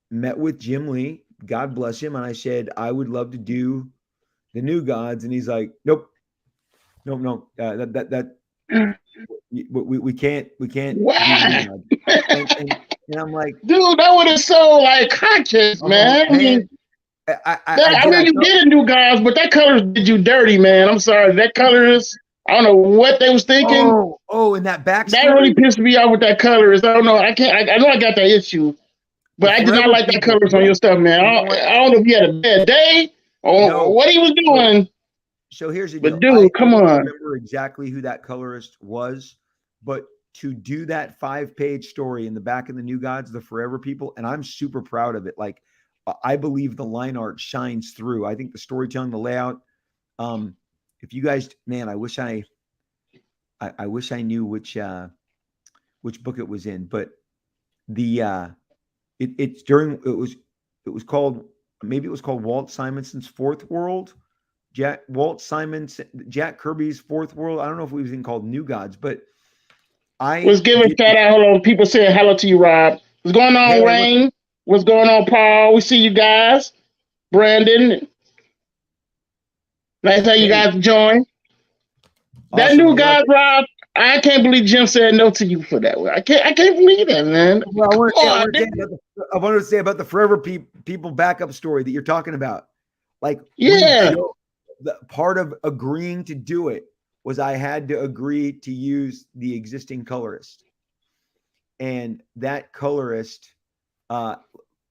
met with Jim Lee, God bless him, and I said I would love to do the New Gods, and he's like, nope. We can't Wow. and I'm like, dude, that would have so like conscious, man. I mean, I mean, you did a New Gods, but that color did you dirty, man. I'm sorry. That colorist, I don't know what they was thinking. And that That backstory really pissed me off with that colorist. I don't know. I can't. I know I got that issue, but I did not Forever like that People. colorist on your stuff, man. I don't know if he had a bad day or what he was doing. So here's the But deal. I come don't on. remember exactly who that colorist was, but to do that 5-page story in the back of the New Gods, the Forever People, and I'm super proud of it. Like, I believe the line art shines through. I think the storytelling, the layout. If you guys, man, I wish I knew which book it was in, but the it was called, maybe it was called Walt Simonson's Fourth World. Jack Kirby's Fourth World. I don't know if it was even called New Gods, but let's give a shout out. Hold on, people saying hello to you, Rob. What's going on, Wayne? What's going on, Paul? We see you guys. Brandon, nice how you guys join. That New Gods, Rob. I can't believe Jim said no to you for that. I can't believe that, man. Well, I wanted to say about the Forever People backup story that you're talking about. Like, the part of agreeing to do it was I had to agree to use the existing colorist. And that colorist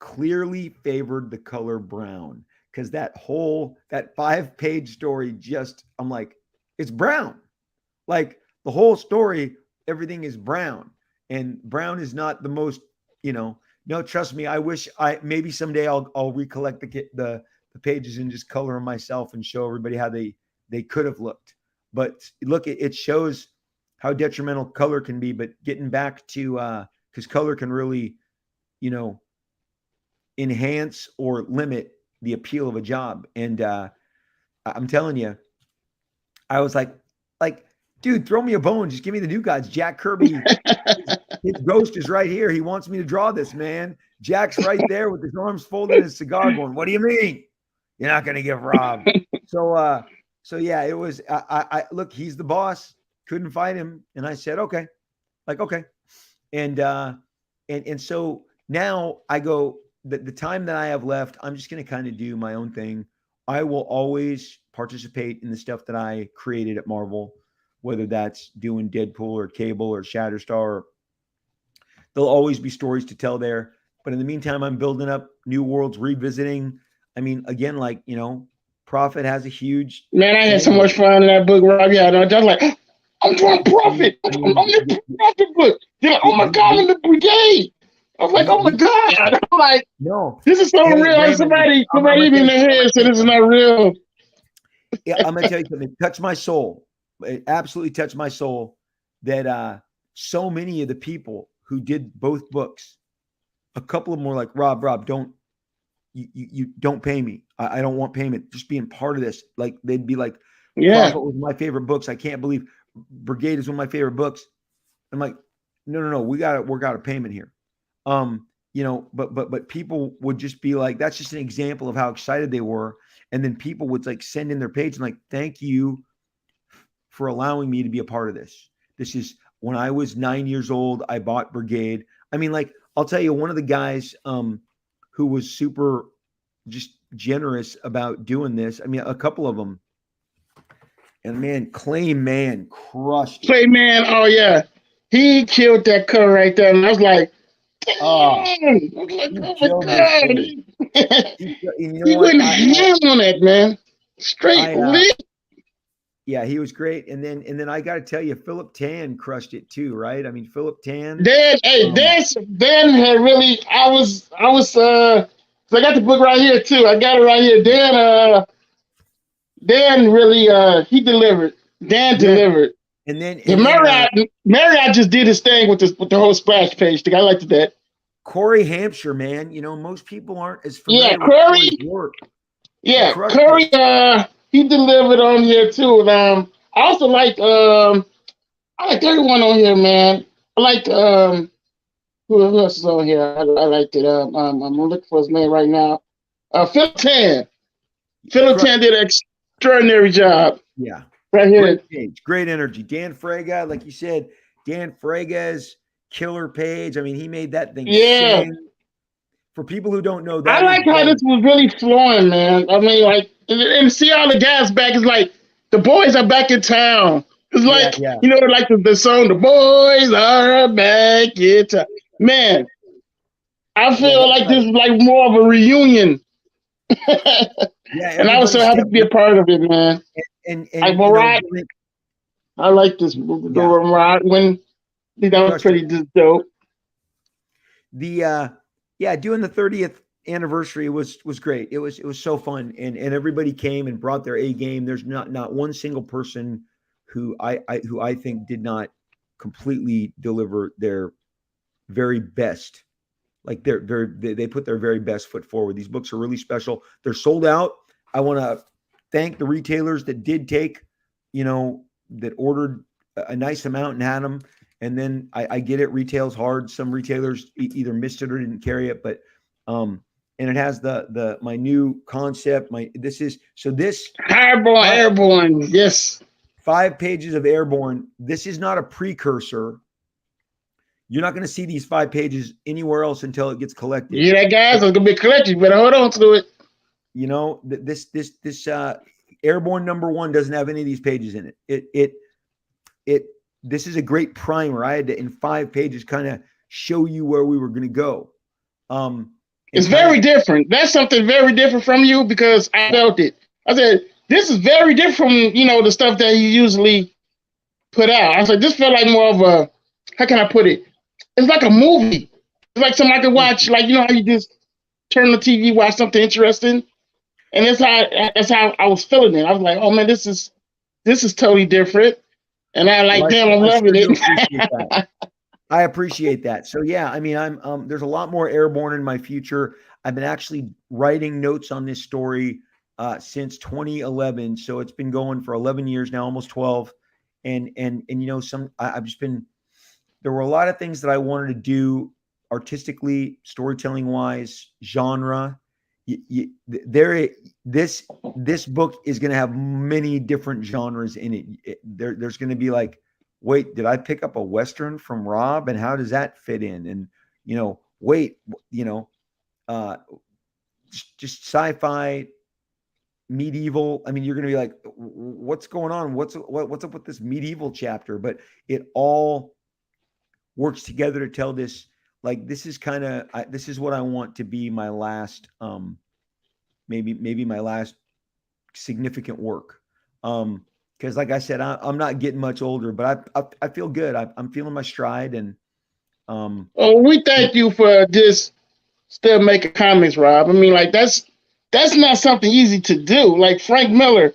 clearly favored the color brown, because that 5-page story I'm like, it's brown. Like, the whole story, everything is brown. And brown is not the most, no, trust me. I wish maybe someday I'll recollect the pages and just color them myself and show everybody how they could have looked. But look, it shows how detrimental color can be. But getting back to because color can really, enhance or limit the appeal of a job. And I'm telling you, I was like, dude, throw me a bone. Just give me the New Gods. Jack Kirby, his ghost is right here. He wants me to draw this, man. Jack's right there with his arms folded and his cigar going, what do you mean? You're not going to give Rob. So yeah, it was, I look, he's the boss. Couldn't fight him. And I said, okay. Okay. And so now I go, the time that I have left, I'm just going to kind of do my own thing. I will always participate in the stuff that I created at Marvel, whether that's doing Deadpool or Cable or Shatterstar. There'll always be stories to tell there. But in the meantime, I'm building up new worlds, revisiting. I mean, again, Prophet has a huge... Man, I had so much fun in that book, Rob. Yeah, I was like, I'm doing Prophet. I'm the Prophet book. You're like, oh my God, I'm the Brigade. I was like, oh my God. I'm like, no, this is so real. Raymond, somebody even in their head said this is not real. Yeah, I'm gonna tell you something. It touched my soul. It absolutely touched my soul that so many of the people who did both books, a couple of them were like, Rob, don't you don't pay me. I don't want payment. Just being part of this. Like, they'd be like, Prophet was my favorite books. I can't believe Brigade is one of my favorite books. I'm like, no, we got to work out a payment here. But people would just be like, that's just an example of how excited they were. And then people would send in their page and thank you for allowing me to be a part of this. This is when I was 9 years old, I bought Brigade. I mean, I'll tell you, one of the guys who was super just generous about doing this. I mean, a couple of them. And man, Clayman crushed it. Clayman, oh yeah. He killed that cover right there. And I was like, oh my God. He went ham on that, man. Straight lit. Yeah, he was great. And then I got to tell you, Philip Tan crushed it too, right? I mean, Philip Tan. Dan had really, so I got the book right here too. I got it right here. Dan really, he delivered. Dan delivered. And then Marriott just did his thing with the whole splash page thing. I liked that. Corey Hampshire, man. Most people aren't as familiar with Corey's work. Yeah, Corey, he delivered on here too. And I also liked I liked everyone on here, man. I liked who else is on here? I liked it. I'm looking for his name right now. Philip Tan. Philip Tan did an extraordinary job. Yeah. Right here. Great energy. Dan Frega, like you said, Dan Frega's killer page. I mean, he made that thing sing. For people who don't know, I that is like how this was really flowing, man. I mean, like, and see all the guys back. It's like the boys are back in town. It's yeah, like, yeah, like the song, "The Boys Are Back in Town." Man, I yeah. feel That's like right. this is like more of a reunion, Yeah, and I was everybody so happy to stepped be a up, part of it, man. Like and Mariah, really, I like this. The yeah, Mariah when that was crushed it. pretty just dope. The yeah, doing the 30th anniversary was great. It was so fun, and everybody came and brought their A game. There's not one single person who I think did not completely deliver their very best. Like they put their very best foot forward. These books are really special. They're sold out. I want to thank the retailers that did take, that ordered a nice amount and had them. And then I get it, retail's hard. Some retailers either missed it or didn't carry it, but and it has my new concept. This Airborne, yes. 5 pages of Airborne. This is not a precursor. You're not going to see these 5 pages anywhere else until it gets collected. Yeah, that guys, it's gonna be collected. You better hold on to it. This Airborne #1 doesn't have any of these pages in it. This is a great primer. I had to, in 5 pages, kind of show you where we were going to go. It's very different. That's something very different from you because I felt it. I said, this is very different from, the stuff that you usually put out. I said, this felt like more of a, how can I put it? It's like a movie. It's like something I could watch, like, how you just turn the TV, watch something interesting. And that's how I was feeling it. I was like, oh man, this is totally different. And I'm loving it. I appreciate that. So yeah, I mean, there's a lot more Airborne in my future. I've been actually writing notes on this story since 2011. So it's been going for 11 years now, almost 12. And I've just been, there were a lot of things that I wanted to do artistically, storytelling wise, genre. This book is going to have many different genres in it. There's going to be like, wait, did I pick up a Western from Rob? And how does that fit in? And, just sci-fi, medieval. I mean, you're going to be like, what's going on? What's up with this medieval chapter? But it all works together to tell this. Like, this is this is what I want to be my last, maybe my last significant work. Because like I said, I'm not getting much older, but I feel good. I'm feeling my stride. And we thank you for just still making comics, Rob. I mean, like that's not something easy to do. Like Frank Miller,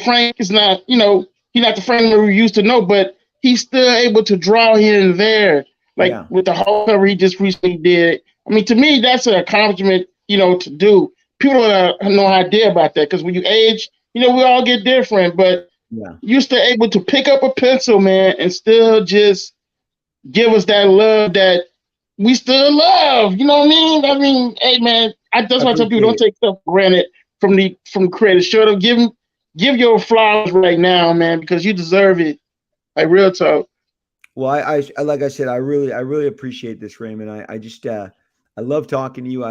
Frank is not, he's not the Frank Miller we used to know, but he's still able to draw here and there. Like with the whole cover he just recently did. I mean, to me, that's an accomplishment, to do. People don't have no idea about that because when you age, we all get different, but you're still able to pick up a pencil, man, and still just give us that love that we still love. You know what I mean? I mean, hey, man, that's why I tell people don't take stuff for granted from the creators. Sure, give your flowers right now, man, because you deserve it. Like real talk. Well, I like I said, I really appreciate this, Raymond. I just I love talking to you.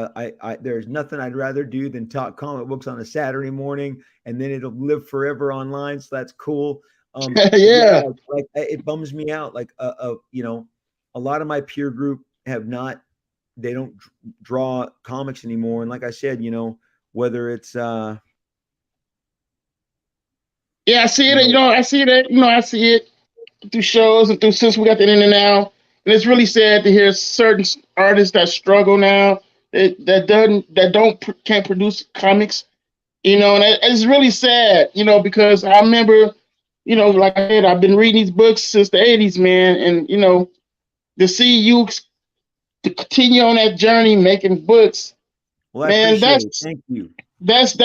There's nothing I'd rather do than talk comic books on a Saturday morning, and then it'll live forever online. So that's cool. Yeah. Like it bums me out. Like a lot of my peer group they don't draw comics anymore. And like I said, whether it's yeah, I see it. I see that. I see it through shows and since we got the internet now. And it's really sad to hear certain artists that struggle now that can't produce comics, and it's really sad, because I remember, like I said, I've been reading these books since the 80s, man, and to see you to continue on that journey making books, well, man, thank you. That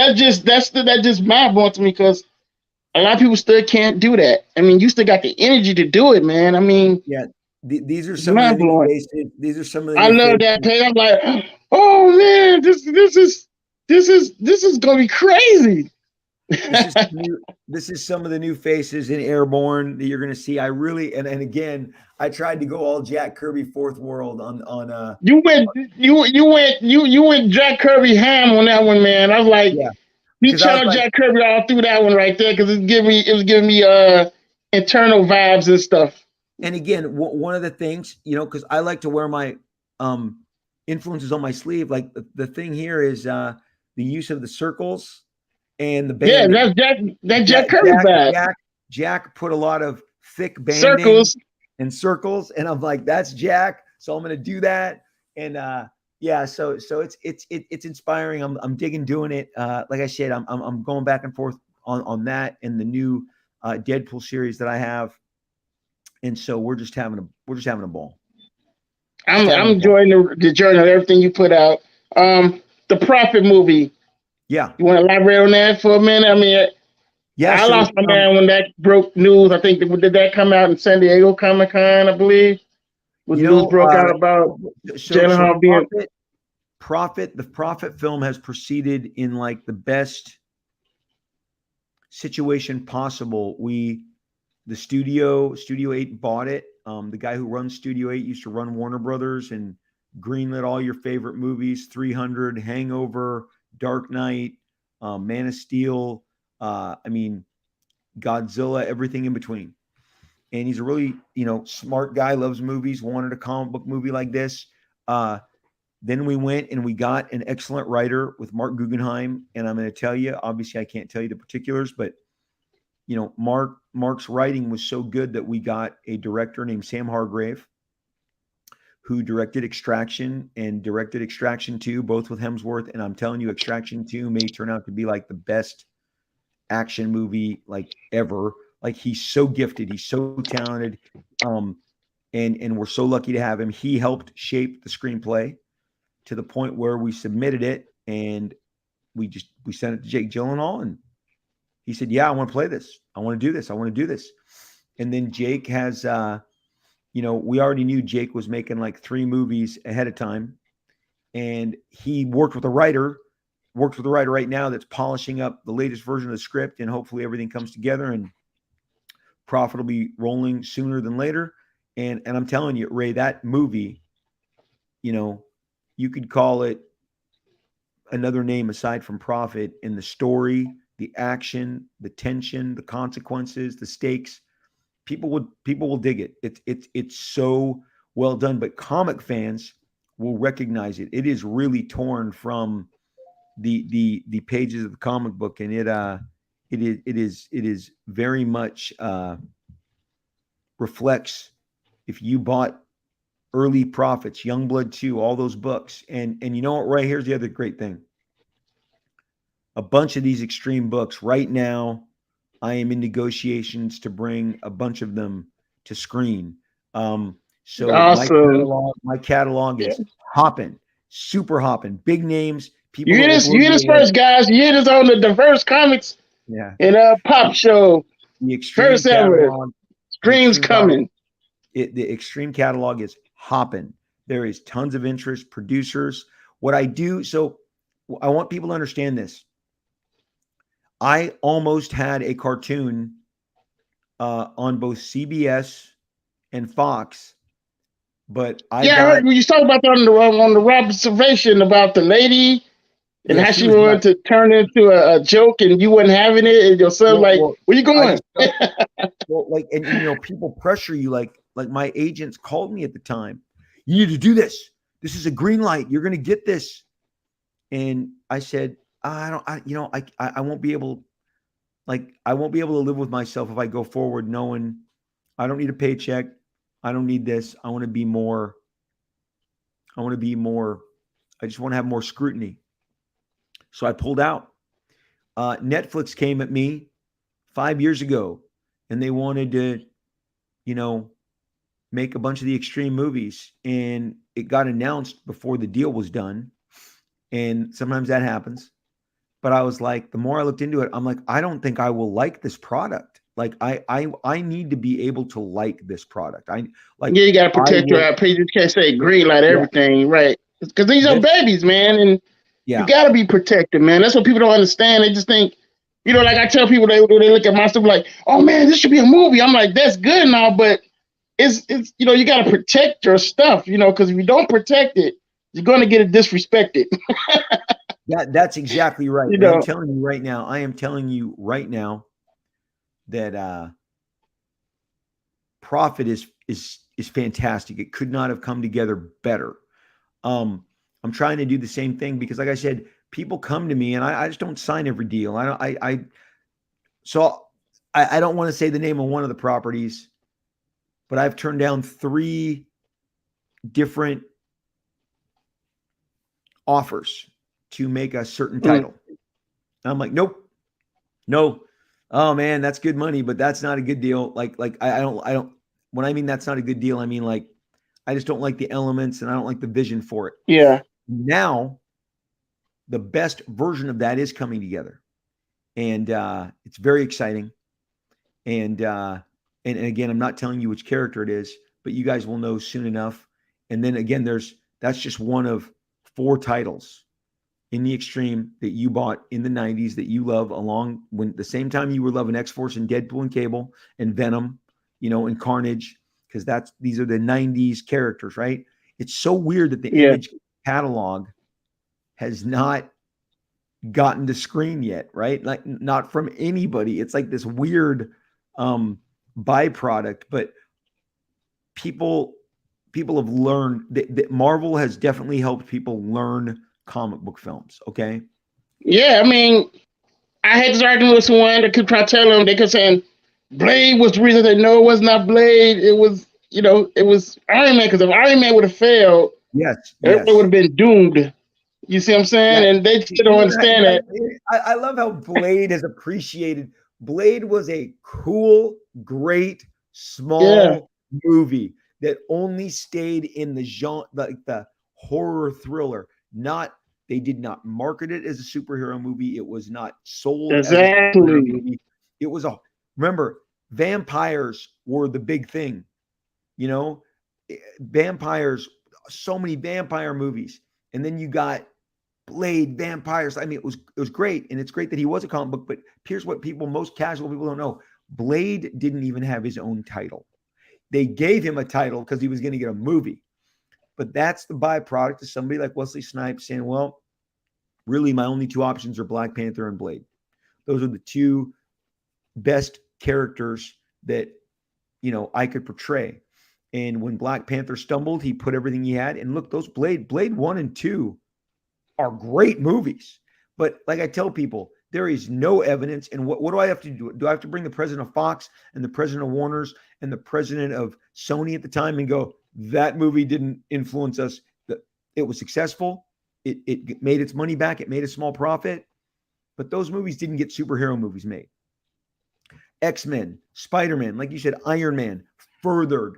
just mind blowing to me because a lot of people still can't do that. I mean, you still got the energy to do it, man. I mean, yeah. These are some of the new faces. These are some of the. I love that page. I'm like, oh man, this is gonna be crazy. This is some of the new faces in Airborne that you're going to see. I really and again, I tried to go all Jack Kirby Fourth World on. You went Jack Kirby ham on that one, man. I was like, Yeah, he because I was channeled like, Jack Kirby all through that one right there because it was giving me internal vibes and stuff. and again, one of the things, because I like to wear my influences on my sleeve. Like the thing here is the use of the circles and the Yeah, banding. that's Jack Jack, Kirby Jack, vibe. Jack, Jack put a lot of thick banding Circles. and circles, and I'm like, that's Jack, so I'm going to do that. And yeah, so it's inspiring. I'm digging doing it. Like I said, I'm going back and forth on that and the new Deadpool series that I have, and so we're just having a ball. I'm enjoying the journey of everything you put out. The Prophet movie. Yeah. You want to elaborate on that for a minute? I mean, Yeah. I lost my man when that broke news. I think did that come out in San Diego Comic Con? I believe. When news broke out about Jalen being the Prophet film has proceeded in like the best situation possible. The Studio 8 bought it. The guy who runs Studio 8 used to run Warner Brothers and greenlit all your favorite movies: 300, Hangover, Dark Knight, Man of Steel. Godzilla, everything in between. And he's a really, smart guy, loves movies, wanted a comic book movie like this. Then we went and we got an excellent writer with Mark Guggenheim. And I'm going to tell you, obviously I can't tell you the particulars, but Mark's writing was so good that we got a director named Sam Hargrave, who directed Extraction and directed Extraction 2, both with Hemsworth. And I'm telling you, Extraction 2 may turn out to be like the best action movie like ever. Like, he's so gifted, he's so talented, and we're so lucky to have him. He helped shape the screenplay to the point where we submitted it, and we sent it to Jake Gyllenhaal, and he said, "Yeah, I want to play this. I want to do this. I want to do this." And then Jake has, we already knew Jake was making like 3 movies ahead of time, and he worked with a writer right now that's polishing up the latest version of the script, and hopefully everything comes together and Prophet will be rolling sooner than later. And I'm telling you, Ray, that movie, you could call it another name aside from Prophet, in the story, the action, the tension, the consequences, the stakes. People will dig it. It's so well done, but comic fans will recognize it. It is really torn from the pages of the comic book, and it is very much reflects, if you bought early Prophets, Youngblood 2, all those books. And you know what, right? Here's the other great thing. A bunch of these extreme books right now, I am in negotiations to bring a bunch of them to screen. So awesome. my catalog is hopping, super hopping, big names. People, you hear this first, guys. You hear this on the Diverse Comics and Pop Show. The extreme first ever. Dreams coming. The extreme catalog is hopping. There is tons of interest, producers. What I do, so I want people to understand this. I almost had a cartoon on both CBS and Fox, but I heard you talked about that on the Rob observation about the lady and how she wanted to turn into a joke, and you wasn't having it, and your son where you going? People pressure you. Like my agents called me at the time. You need to do this. This is a green light. You're going to get this. And I said, I won't be able. I won't be able to live with myself if I go forward knowing I don't need a paycheck. I don't need this. I want to be more. I just want to have more scrutiny. So I pulled out. Netflix came at me 5 years ago, and they wanted to, make a bunch of the extreme movies, and it got announced before the deal was done. And sometimes that happens. But I was like, the more I looked into it, I'm like, I don't think I will like this product. Like, I need to be able to like this product. You got to protect your IP. You can't say green light everything, right? Because these are babies, man, and you got to be protected, man. That's what people don't understand. They just think You know, like I tell people, they look at my stuff like, oh man, this should be a movie. I'm like, that's good now, but it's you know, you got to protect your stuff, you know, because if you don't protect it, you're going to get it disrespected. That's exactly right. You And I'm know, telling you right now, I am telling you right now that profit is fantastic. It could not have come together better. I'm trying to do the same thing because, like I said, people come to me and I just don't sign every deal. I don't. So I don't want to say the name of one of the properties, but I've turned down 3 different offers to make a certain title. And I'm like, nope, no. Oh man, that's good money, but that's not a good deal. Like I don't. When I mean that's not a good deal, I mean like I just don't like the elements and I don't like the vision for it. yeah, Now, the best version of that is coming together, and it's very exciting. And again, I'm not telling you which character it is, but you guys will know soon enough. And then again, that's just one of 4 titles in the extreme that you bought in the 90s that you love, along when the same time you were loving X-Force and Deadpool and Cable and Venom, you know, and Carnage, because these are the 90s characters, right? It's so weird that the yeah, Image catalog has not gotten to screen yet, right? Like not from anybody. It's like this weird byproduct, but people have learned that Marvel has definitely helped people learn comic book films. Okay. yeah. I mean, I had this argument with someone that kept trying to tell them, they kept saying Blade was the reason. They no, it was not Blade. It was, you know, it was Iron Man. Because if Iron Man would have failed, Yes. everybody would Yes. have been doomed. You see what I'm Yeah. saying? And they still don't understand that. I love how Blade has appreciated. Blade was a cool, great, Yeah, small movie that only stayed in the genre, like the horror thriller. Not They did not market it as a superhero movie. It was not sold as a superhero exactly. movie. It was a Remember, vampires were the big thing. You know, vampires, so many vampire movies, and then you got Blade, vampires. I mean, it was great, and it's great that he was a comic book. But here's what most casual people don't know: Blade didn't even have his own title. They gave him a title because he was going to get a movie. But that's the byproduct of somebody like Wesley Snipes saying, "Well, really, my only 2 options are Black Panther and Blade. Those are the 2 best characters that I could portray." And when Black Panther stumbled, he put everything he had. And look, those Blade 1 and 2 are great movies. But like I tell people, there is no evidence. And what do I have to do? Do I have to bring the president of Fox and the president of Warner's and the president of Sony at the time and go, that movie didn't influence us? It was successful. It made its money back. It made a small profit. But those movies didn't get superhero movies made. X-Men, Spider-Man, like you said, Iron Man furthered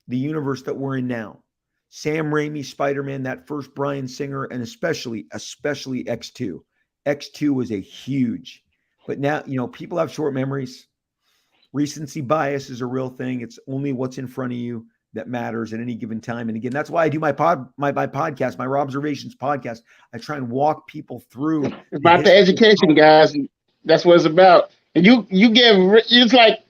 the universe that we're in now. Sam Raimi, Spider-Man, that first Bryan Singer, and especially X2. X2 was a huge, but now, people have short memories. Recency bias is a real thing. It's only what's in front of you that matters at any given time. And again, that's why I do my podcast, my Rob Observations podcast. I try and walk people through It's the about the history of education, comic. guys. That's what it's about. And you give. It's like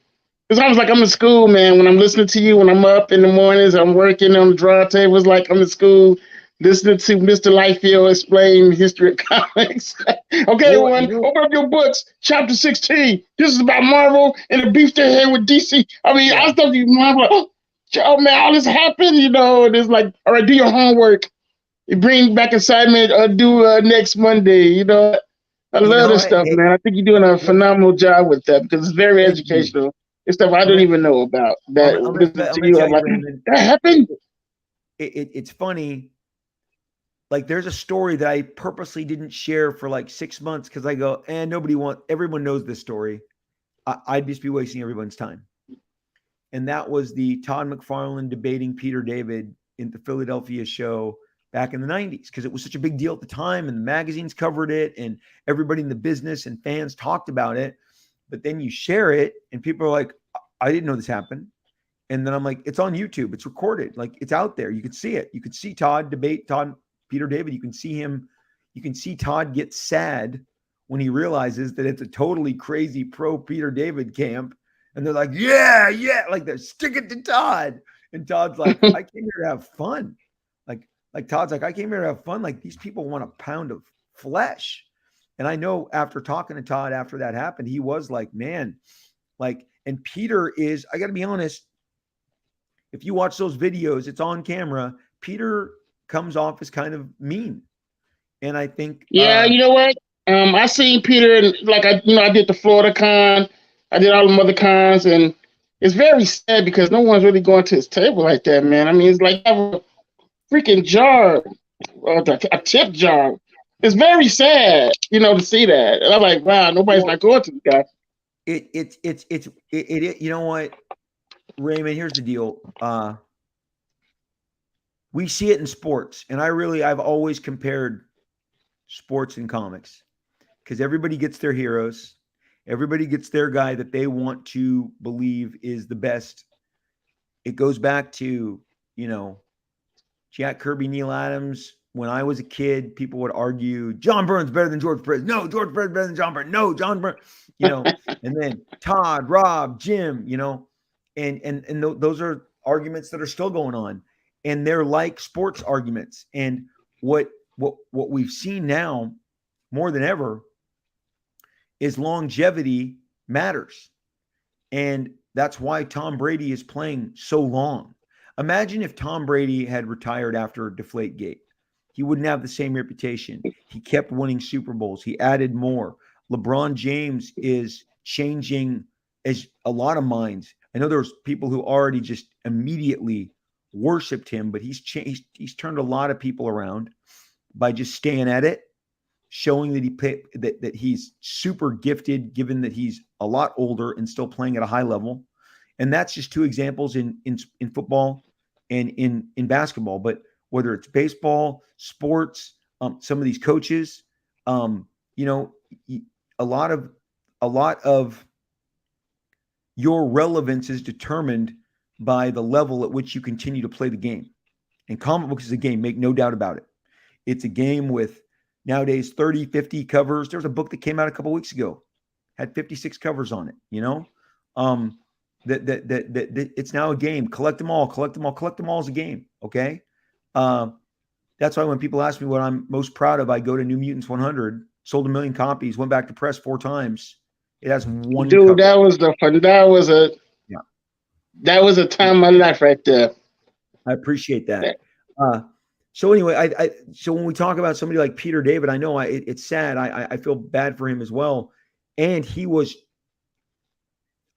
it's almost like I'm in school, man. When I'm listening to you, when I'm up in the mornings, I'm working on the draw table. It's like I'm in school listening to Mr. Liefeld explain the history of comics. Okay, Well, everyone, open up your books. Chapter 16. This is about Marvel and the beef they had with DC. I mean, I yeah. stuff you Marvel. Oh man, all this happened, and it's like, all right, do your homework. You bring back assignment due next Monday. I love this stuff, man. I think you're doing a phenomenal job with that because it's very thank you. educational. It's stuff I I'm don't gonna, even know about. I'm, That I'm listen gonna, I'm to gonna you, tell I'm you, like, Brandon. that happened. It's funny. Like there's a story that I purposely didn't share for like 6 months because I go, everyone knows this story. I'd just be wasting everyone's time. And that was the Todd McFarlane debating Peter David in the Philadelphia show back in the 90s because it was such a big deal at the time and the magazines covered it and everybody in the business and fans talked about it. But then you share it and people are like, I didn't know this happened. And then I'm like, it's on YouTube. It's recorded. Like it's out there. You could see it. You could see Peter David. You can see him. You can see Todd get sad when he realizes that it's a totally crazy pro Peter David camp. And they're like, yeah, like they're stick it to Todd. And Todd's like, I came here to have fun. Like Todd's like, I came here to have fun. Like these people want a pound of flesh. And I know after talking to Todd after that happened, he was like, man, like, and Peter is, I got to be honest, if you watch those videos, it's on camera. Peter comes off as kind of mean. And I think, Yeah, you know what? I seen Peter, and like I did the Florida con, I did all the other cons, and it's very sad because no one's really going to his table like that, man. I mean, it's like have a freaking jar, a tip jar. It's very sad, to see that. And I'm like, wow, nobody's not going to this guy. You know what, Raymond? Here's the deal. We see it in sports, and I've always compared sports and comics because everybody gets their heroes. Everybody gets their guy that they want to believe is the best. It goes back to, Jack Kirby, Neil Adams. When I was a kid, people would argue, John Byrne's better than George Perez. No, George Perez better than John Byrne. No, John Byrne, and then Todd, Rob, Jim, and those are arguments that are still going on. And they're like sports arguments. And what we've seen now more than ever is longevity matters. And that's why Tom Brady is playing so long. Imagine if Tom Brady had retired after Deflategate. He wouldn't have the same reputation. He kept winning Super Bowls. He added more. LeBron James is changing as a lot of minds. I know there's people who already just immediately worshipped him, but he's changed. He's turned a lot of people around by just staying at it, showing that he's super gifted, given that he's a lot older and still playing at a high level. And that's just two examples in football and in basketball. But whether it's baseball, sports, some of these coaches, a lot of your relevance is determined by the level at which you continue to play the game. And comic books is a game, make no doubt about it. It's a game with nowadays 30, 50 covers. There's a book that came out a couple of weeks ago, had 56 covers on it, that it's now a game. Collect them all is a game. Okay. That's why when people ask me what I'm most proud of, I go to New Mutants 100, sold 1 million copies, went back to press 4 times. It has one. Dude, cover. That was a time of my life right there. I appreciate that. So anyway, so when we talk about somebody like Peter David, I know it's sad. I feel bad for him as well. And he was,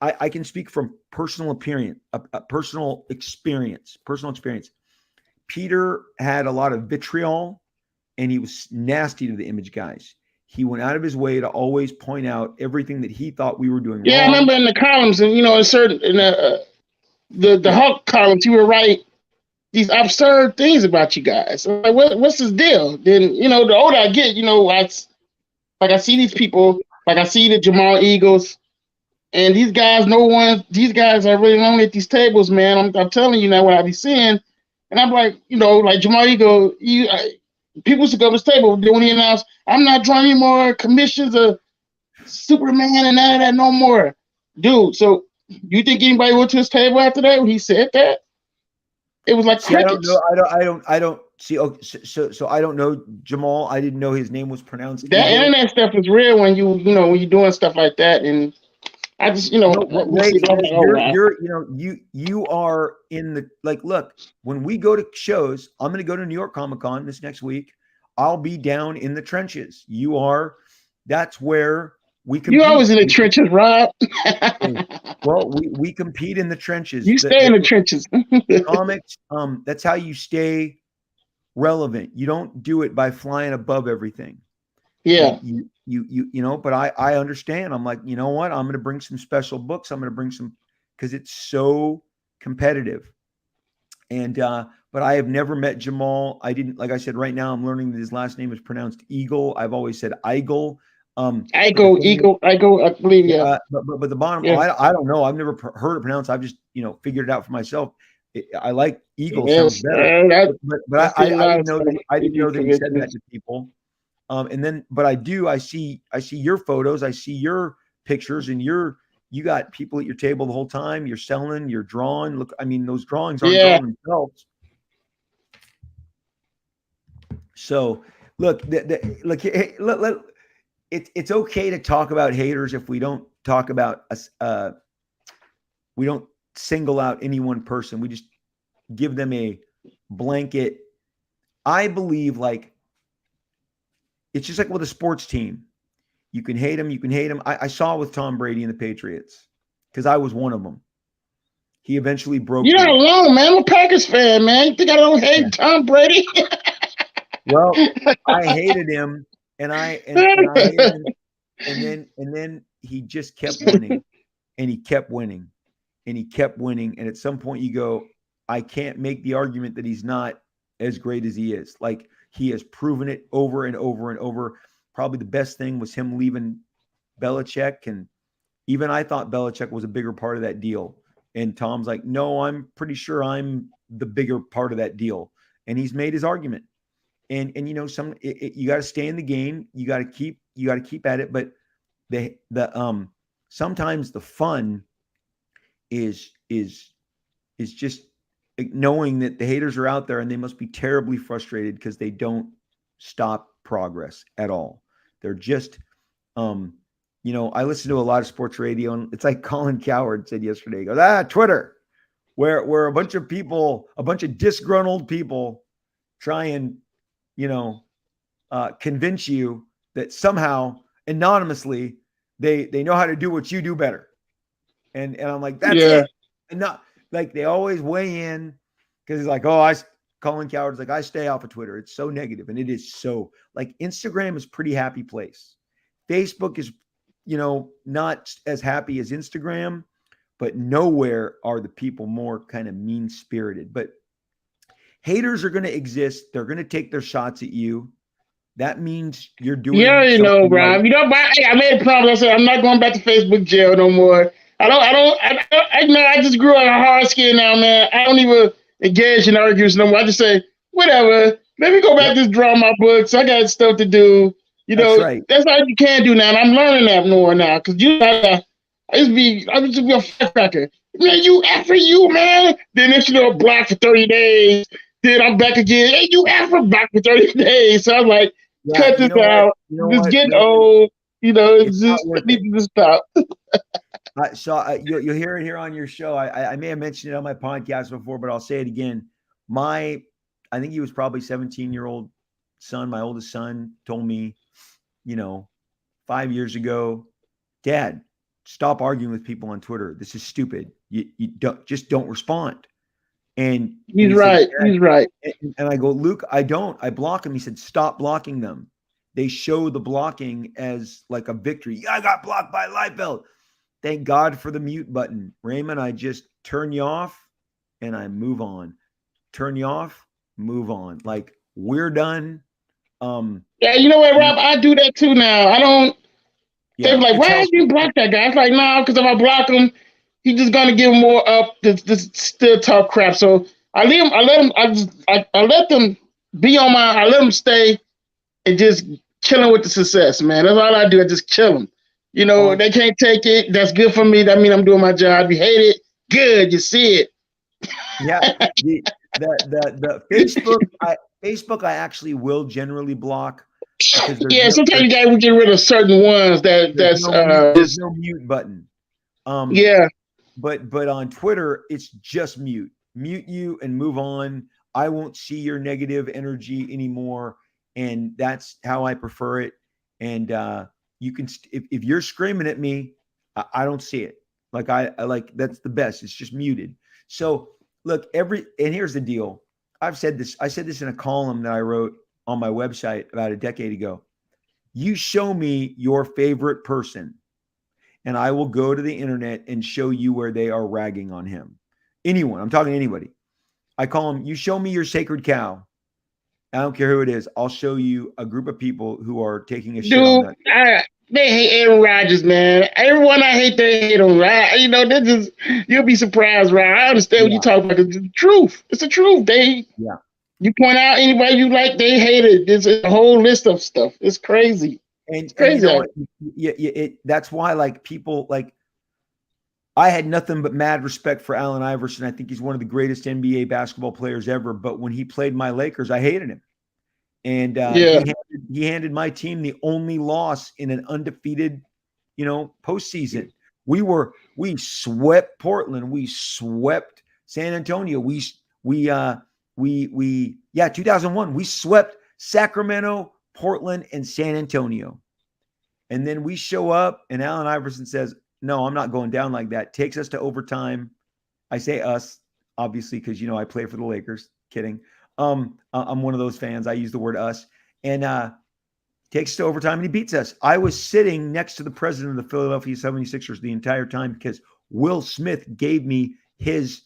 I can speak from personal experience. Peter had a lot of vitriol, and he was nasty to the Image guys. He went out of his way to always point out everything that he thought we were doing wrong. Yeah, I remember in the columns, and the Hulk columns, you were right. These absurd things about you guys. I'm like, what's this deal? Then the older I get, I see these people, like I see the Jamal Eagles, and these guys are really lonely at these tables, man. I'm telling you now what I be seeing, and I'm like, like Jamal Eagle, people used to go to this table when he announced, I'm not drawing any more commissions of Superman and none of that no more, dude. So you think anybody went to his table after that when he said that? It was like crickets. I don't see. Okay, so I don't know Jamal. I didn't know his name was pronounced. That Eagle. Internet stuff is real when when you're doing stuff like that, and I just you are in the look, when we go to shows, I'm going to go to New York Comic Con this next week. I'll be down in the trenches. That's where we compete. You're always in the trenches, Rob. Well, we compete in the trenches. You stay in the trenches. Comics, that's how you stay relevant. You don't do it by flying above everything. Yeah. But I understand. I'm like, you know what? I'm going to bring some special books. I'm going to bring some, because it's so competitive. And, but I have never met Jamal. I didn't, like I said, right now I'm learning that his last name is pronounced Eagle. I've always said Eagle. Eagle, I believe, yeah. But the bottom, I don't know. I've never heard it pronounced. I've just, figured it out for myself. I like Eagle sounds better. But I didn't know that he said that to people. But I see your photos, I see your pictures, and you got people at your table the whole time. You're selling, you're drawing. Look, I mean, those drawings aren't Yeah. drawing themselves. So look, it's okay to talk about haters if we don't talk about us. We don't single out any one person. We just give them a blanket. I believe like it's just like with a sports team. You can hate them. You can hate them. I saw with Tom Brady and the Patriots because I was one of them. He eventually broke. You're not alone, man. I'm a Packers fan, man. You think I don't hate Tom Brady? Well, I hated him, and I hated him, and then he just kept winning, and he kept winning, and he kept winning. And at some point, you go, I can't make the argument that he's not as great as he is. Like he has proven it over and over and over. Probably the best thing was him leaving Belichick, and even I thought Belichick was a bigger part of that deal. And Tom's like, no, I'm pretty sure I'm the bigger part of that deal. And he's made his argument. And you know, you got to stay in the game. You got to keep at it. But sometimes the fun is just knowing that the haters are out there and they must be terribly frustrated because they don't stop progress at all. They're just, you know, I listen to a lot of sports radio, and it's like Colin Cowherd said yesterday. He goes, Twitter, where a bunch of disgruntled people try and, you know, convince you that somehow anonymously they know how to do what you do better. And I'm like, that's it. And not like they always weigh in because he's like, Colin Cowherd's like, I stay off of Twitter. It's so negative. And it is so like Instagram is pretty happy place. Facebook is, you know, not as happy as Instagram, but nowhere are the people more kind of mean spirited. But haters are going to exist. They're going to take their shots at you. That means you're doing. Yeah, you know, Rob. Right. You know, I made a promise. I said I'm not going back to Facebook jail no more. I just grew on a hard skin now, man. I don't even engage in arguments no more. I just say, whatever. Let me go back to just draw my books. I got stuff to do. You know, that's all you can do now. And I'm learning that more now. Because I used to be a firecracker. Man, you, man. Then if you know, blocked for 30 days. Then I'm back again. Hey, you blocked for 30 days. So I'm like, cut this out. It's getting old. You know, it needs to stop. You'll hear it here on your show. I may have mentioned it on my podcast before, but I'll say it again. I think he was probably 17-year-old son. My oldest son told me, you know, 5 years ago, Dad, stop arguing with people on Twitter. This is stupid. You don't respond. And he's right. He's right. And I go, Luke, I don't. I block him. He said, stop blocking them. They show the blocking as like a victory. I got blocked by Liefeld. Thank God for the mute button. Raymond, I just turn you off and I move on. Turn you off, move on. Like we're done. Yeah, you know what, Rob? I do that too now. I don't. Yeah, they're like, why did you block that guy? It's like, no, because if I block him, he's just gonna give more up to still talk crap. So I leave him. I let them be on my. I let them stay and just chilling with the success, man. That's all I do. I just kill them. You know, they can't take it. That's good for me. That means I'm doing my job. You hate it, good. You see it. Yeah, the Facebook I actually will generally block. Sometimes you gotta get rid of certain ones. There's no mute button. But on Twitter it's just mute you and move on. I won't see your negative energy anymore, and that's how I prefer it. And you can if you're screaming at me, I don't see it. Like I like that's the best. It's just muted. So look, and here's the deal. I said this in a column that I wrote on my website about a decade ago. You show me your favorite person, and I will go to the internet and show you where they are ragging on him. Anyone, I'm talking to anybody. I call them, you show me your sacred cow. I don't care who it is. I'll show you a group of people who are taking a shit on that. They hate Aaron Rodgers, man. Everyone I hate, they hate him, right? You know, you'll be surprised, right? I understand what you talk about. It's the truth. It's the truth. You point out anybody you like, they hate it. There's a whole list of stuff. It's crazy. It's And you crazy. know what? Yeah, that's why like people like I had nothing but mad respect for Allen Iverson. I think he's one of the greatest NBA basketball players ever. But when he played my Lakers, I hated him. And Yeah. he handed my team the only loss in an undefeated, postseason. We swept Portland. We swept San Antonio. We 2001. We swept Sacramento, Portland, and San Antonio. And then we show up, and Allen Iverson says, "No, I'm not going down like that." Takes us to overtime. I say us, obviously, because I play for the Lakers. Kidding. I'm one of those fans. I use the word us. And takes us to overtime, and he beats us. I was sitting next to the president of the Philadelphia 76ers the entire time because Will Smith gave me his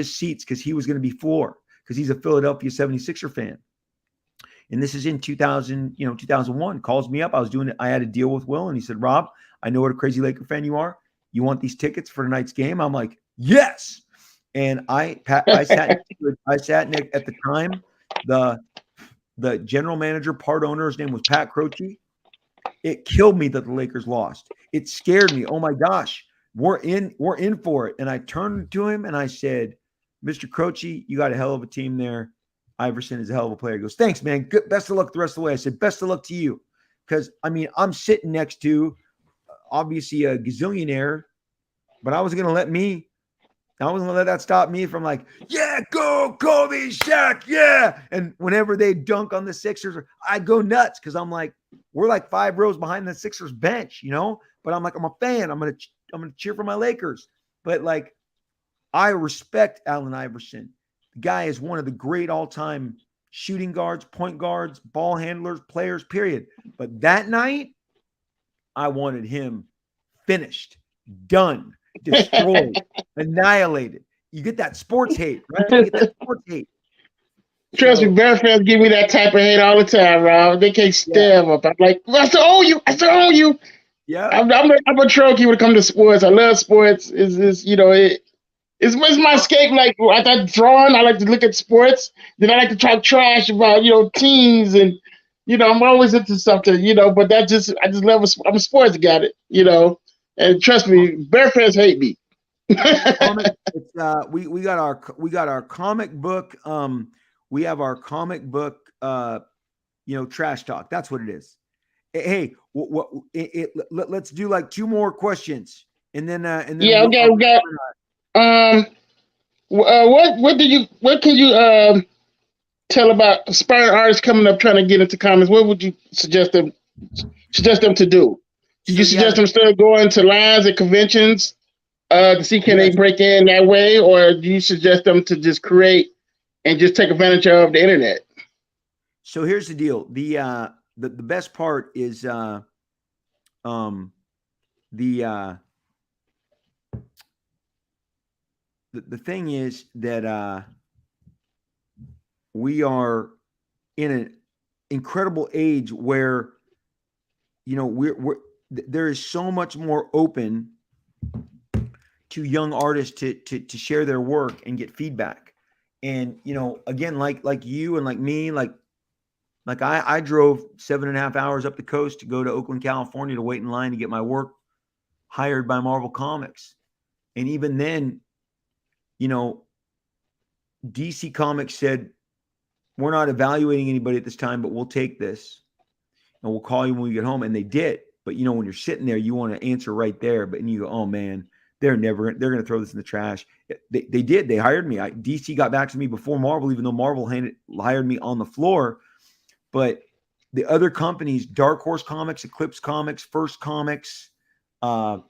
seats because he was going to be floor because he's a Philadelphia 76er fan. And this is in 2001. Calls me up. I had a deal with Will, and he said, "Rob, I know what a crazy Laker fan you are. You want these tickets for tonight's game?" I'm like, "Yes." And I sat at the time, the general manager, part owner, his name was Pat Croce. It killed me that the Lakers lost. It scared me. Oh my gosh, we're in for it. And I turned to him and I said, "Mr. Croce, you got a hell of a team there. Iverson is a hell of a player." He goes, "Thanks, man. Good, best of luck the rest of the way." I said, "Best of luck to you." Because, I'm sitting next to, obviously, a gazillionaire, but I wasn't going to let that stop me from like, "Yeah, go Kobe, Shaq, yeah." And whenever they dunk on the Sixers, I go nuts because I'm like, we're like 5 rows behind the Sixers bench, But I'm like, I'm a fan. I'm gonna cheer for my Lakers. But like, I respect Allen Iverson. The guy is one of the great all-time shooting guards, point guards, ball handlers, players, period. But that night, I wanted him finished, done, destroyed, annihilated. You get that sports hate, right? You get that sports hate. Trust me, Bear fans give me that type of hate all the time, Rob. They can't stand up. I'm like, I still owe you. I still owe you. Yeah. I'm a trophy when it comes to sports. I love sports. It's my escape. Like I drawing, I like to look at sports. Then I like to talk trash about teams, and I'm always into something. But I just love. I'm a sports guy. And trust me, Bear fans hate me. We got our comic book. We have our comic book. Trash talk. That's what it is. Hey, let's do like 2 more questions, and then yeah. Okay. We got. What can you tell about aspiring artists coming up trying to get into comics? What would you suggest them to do? Did you suggest them start going to lines at conventions to see can they break in that way, or do you suggest them to just create and just take advantage of the internet? So here's the deal. The best part is the thing is that we are in an incredible age where there is so much more open to young artists to share their work and get feedback. And again, like you and like me, like I drove 7.5 hours up the coast to go to Oakland, California to wait in line to get my work hired by Marvel Comics. And even then, DC Comics said, "We're not evaluating anybody at this time, but we'll take this and we'll call you when we get home." And they did. But when you're sitting there, you want to answer right there. But you go, "Oh man, they're going to throw this in the trash." They did. They hired me. DC got back to me before Marvel, even though Marvel hired me on the floor. But the other companies, Dark Horse Comics, Eclipse Comics, First Comics, I'm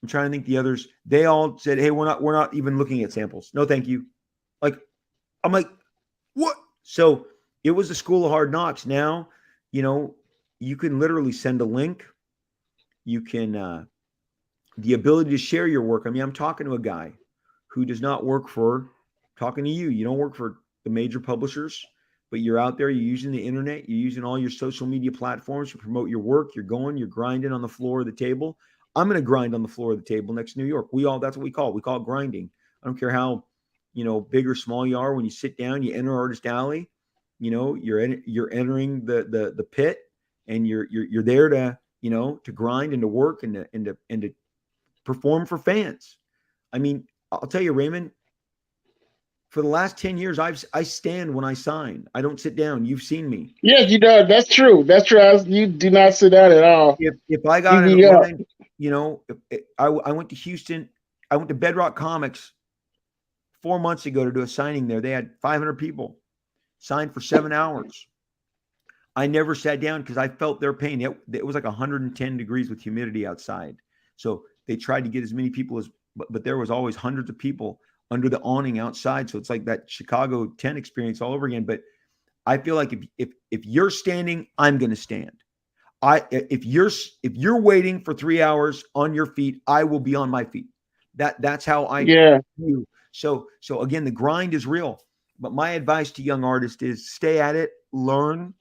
trying to think the others, they all said, "Hey, we're not even looking at samples. No, thank you." I'm like, what? So it was the school of hard knocks. Now, you can literally send a link. You can, the ability to share your work. I'm talking to a guy who does not work talking to you. You don't work for the major publishers, but you're out there, you're using the internet, you're using all your social media platforms to promote your work. You're grinding on the floor of the table. I'm going to grind on the floor of the table next to New York. That's what we call it. We call it grinding. I don't care how, big or small you are, when you sit down, you enter Artist Alley, you're entering the pit, and you're there to, to grind and to work and to perform for fans. I mean, I'll tell you, Raymond, for the last 10 years, I stand when I sign. I don't sit down. You've seen me. Yes, you do. That's true. That's true. You do not sit down at all. If I You got an be up. line, I went to Houston. I went to Bedrock Comics 4 months ago to do a signing there. They had 500 people signed for 7 hours. I never sat down because I felt their pain. It was like 110 degrees with humidity outside. So they tried to get as many people but there was always hundreds of people under the awning outside. So it's like that Chicago 10 experience all over again. But I feel like if you're standing, I'm going to stand. If you're waiting for 3 hours on your feet, I will be on my feet. That's how I do. So again, the grind is real. But my advice to young artists is stay at it, learn,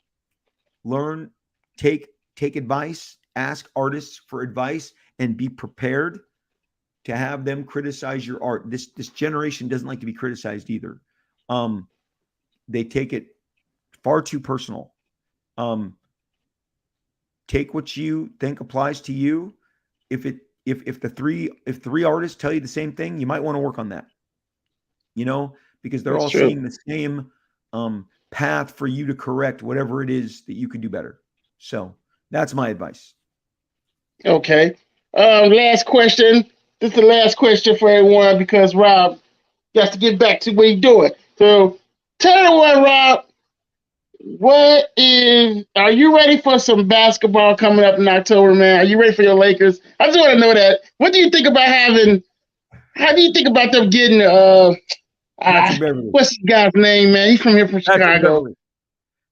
take advice, ask artists for advice, and be prepared to have them criticize your art. This generation doesn't like to be criticized either. They take it far too personal. Take what you think applies to you. If three artists tell you the same thing, you might want to work on that. Because they're all seeing the same path for you to correct whatever it is that you could do better. So that's my advice. Okay. Last question. This is the last question for everyone because Rob got to get back to what he's doing. So tell everyone, Rob, are you ready for some basketball coming up in October, man? Are you ready for your Lakers? I just want to know that. How do you think about them getting, what's his guy's name, man? He's from here from Chicago.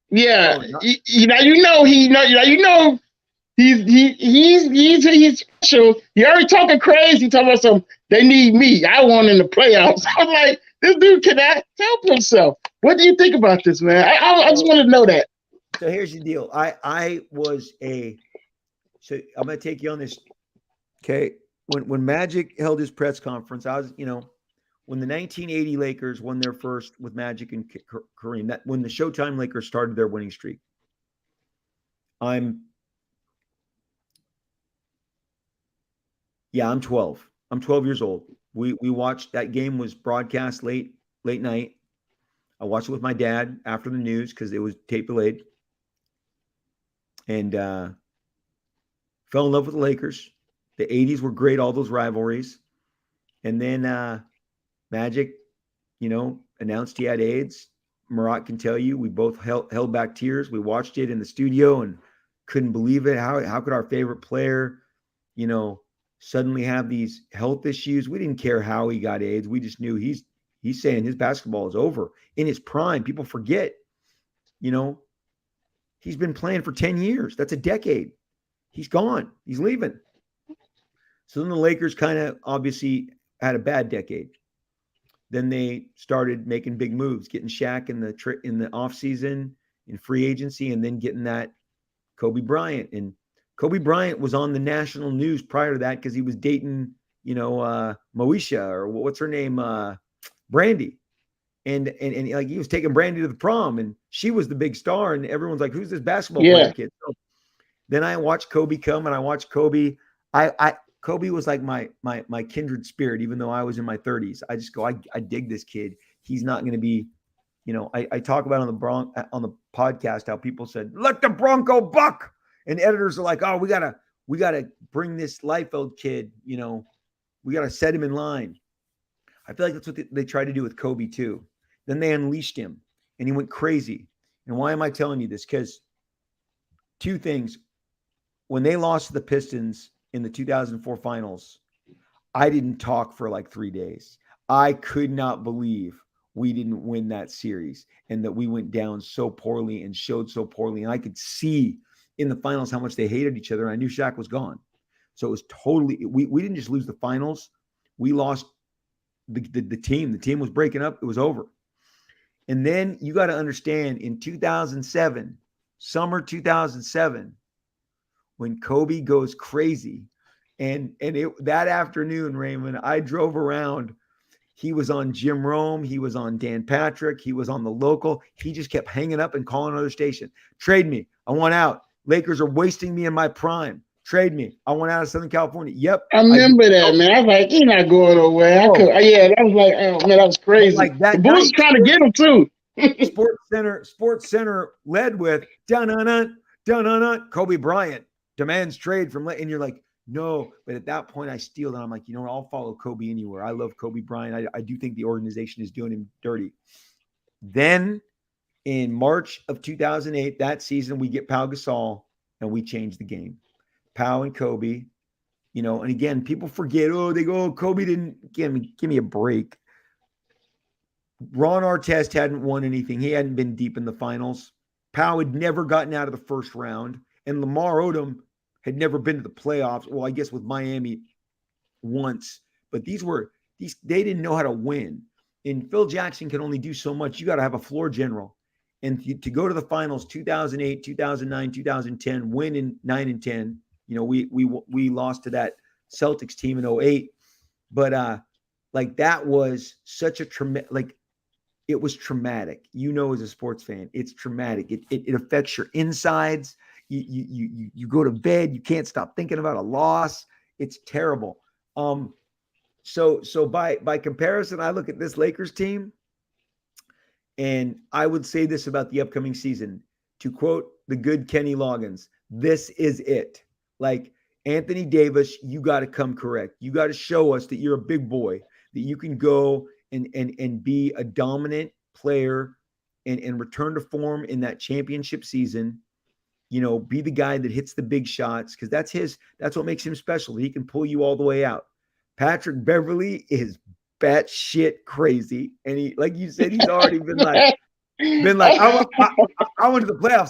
Yeah. He's special. He already talking crazy, talking about they need me. I want in the playoffs. I'm like, this dude cannot help himself. What do you think about this, man? I just want to know that. So here's the deal. So I'm going to take you on this. Okay. When Magic held his press conference, I was, when the 1980 Lakers won their first with Magic and Kareem, when the Showtime Lakers started their winning streak, I'm 12. I'm 12 years old. We watched that game, was broadcast late night. I watched it with my dad after the news because it was tape delayed, and fell in love with the Lakers. The 80s were great, all those rivalries. And then Magic, announced he had AIDS. Marat can tell you, we both held back tears. We watched it in the studio and couldn't believe it. How could our favorite player, suddenly have these health issues? We didn't care how he got AIDS. We just knew he's saying his basketball is over. In his prime, people forget, he's been playing for 10 years. That's a decade. He's gone. He's leaving. So then the Lakers kind of obviously had a bad decade. Then they started making big moves, getting Shaq in the offseason, in free agency, and then getting that Kobe Bryant. And Kobe Bryant was on the national news prior to that because he was dating, Moesha, or what's her name, Brandy. And like he was taking Brandy to the prom, and she was the big star, and everyone's like, who's this basketball player kid? So then I watched Kobe come, and I watched Kobe. Kobe was like my kindred spirit, even though I was in my 30s. I just go, I dig this kid. He's not going to be, I talk about on the podcast how people said, let the Bronco buck. And editors are like, oh, we gotta bring this Liefeld kid, we gotta set him in line. I feel like that's what they tried to do with Kobe too. Then they unleashed him and he went crazy. And why am I telling you this? Because two things. When they lost to the Pistons in the 2004 finals, I didn't talk for like 3 days. I could not believe we didn't win that series and that we went down so poorly and showed so poorly. And I could see in the finals how much they hated each other. And I knew Shaq was gone. So it was totally, we didn't just lose the finals. We lost the team. The team was breaking up. It was over. And then you got to understand, in 2007, summer 2007, when Kobe goes crazy, and that afternoon, Raymond, I drove around He was on Jim Rome. He was on Dan Patrick. He was on the local. He just kept hanging up and calling another station. Trade me. I want out. Lakers are wasting me in my prime. Trade me. I want out of Southern California. Yep. I remember that, man. I was like, he's not going nowhere. Yeah, that was like, oh man, that was crazy. Like that the Bulls trying to get him too. Sports Center led with dun-dun-dun, Kobe Bryant demands trade from, and you're like, no. But at that point, I steal, and I'm like, you know what? I'll follow Kobe anywhere. I love Kobe Bryant. I do think the organization is doing him dirty. Then in March of 2008, that season, we get Pau Gasol, and we change the game. Pau and Kobe, and again, people forget, they go, Kobe didn't give me a break. Ron Artest hadn't won anything. He hadn't been deep in the finals. Pau had never gotten out of the first round. And Lamar Odom had never been to the playoffs. Well, I guess with Miami once. But they didn't know how to win. And Phil Jackson can only do so much. You got to have a floor general. And to go to the finals 2008, 2009, 2010, win in 9 and 10. We lost to that Celtics team in 2008. But that was such a traumatic, it was traumatic. As a sports fan, it's traumatic. It affects your insides. You go to bed, you can't stop thinking about a loss. It's terrible. So by comparison, I look at this Lakers team, and I would say this about the upcoming season. To quote the good Kenny Loggins, this is it. Anthony Davis, you got to come correct. You got to show us that you're a big boy, that you can go and be a dominant player and return to form in that championship season. Be the guy that hits the big shots, because that's what makes him special. He can pull you all the way out. Patrick Beverley is batshit crazy. And he, like you said, he's already been like, I went to the playoffs.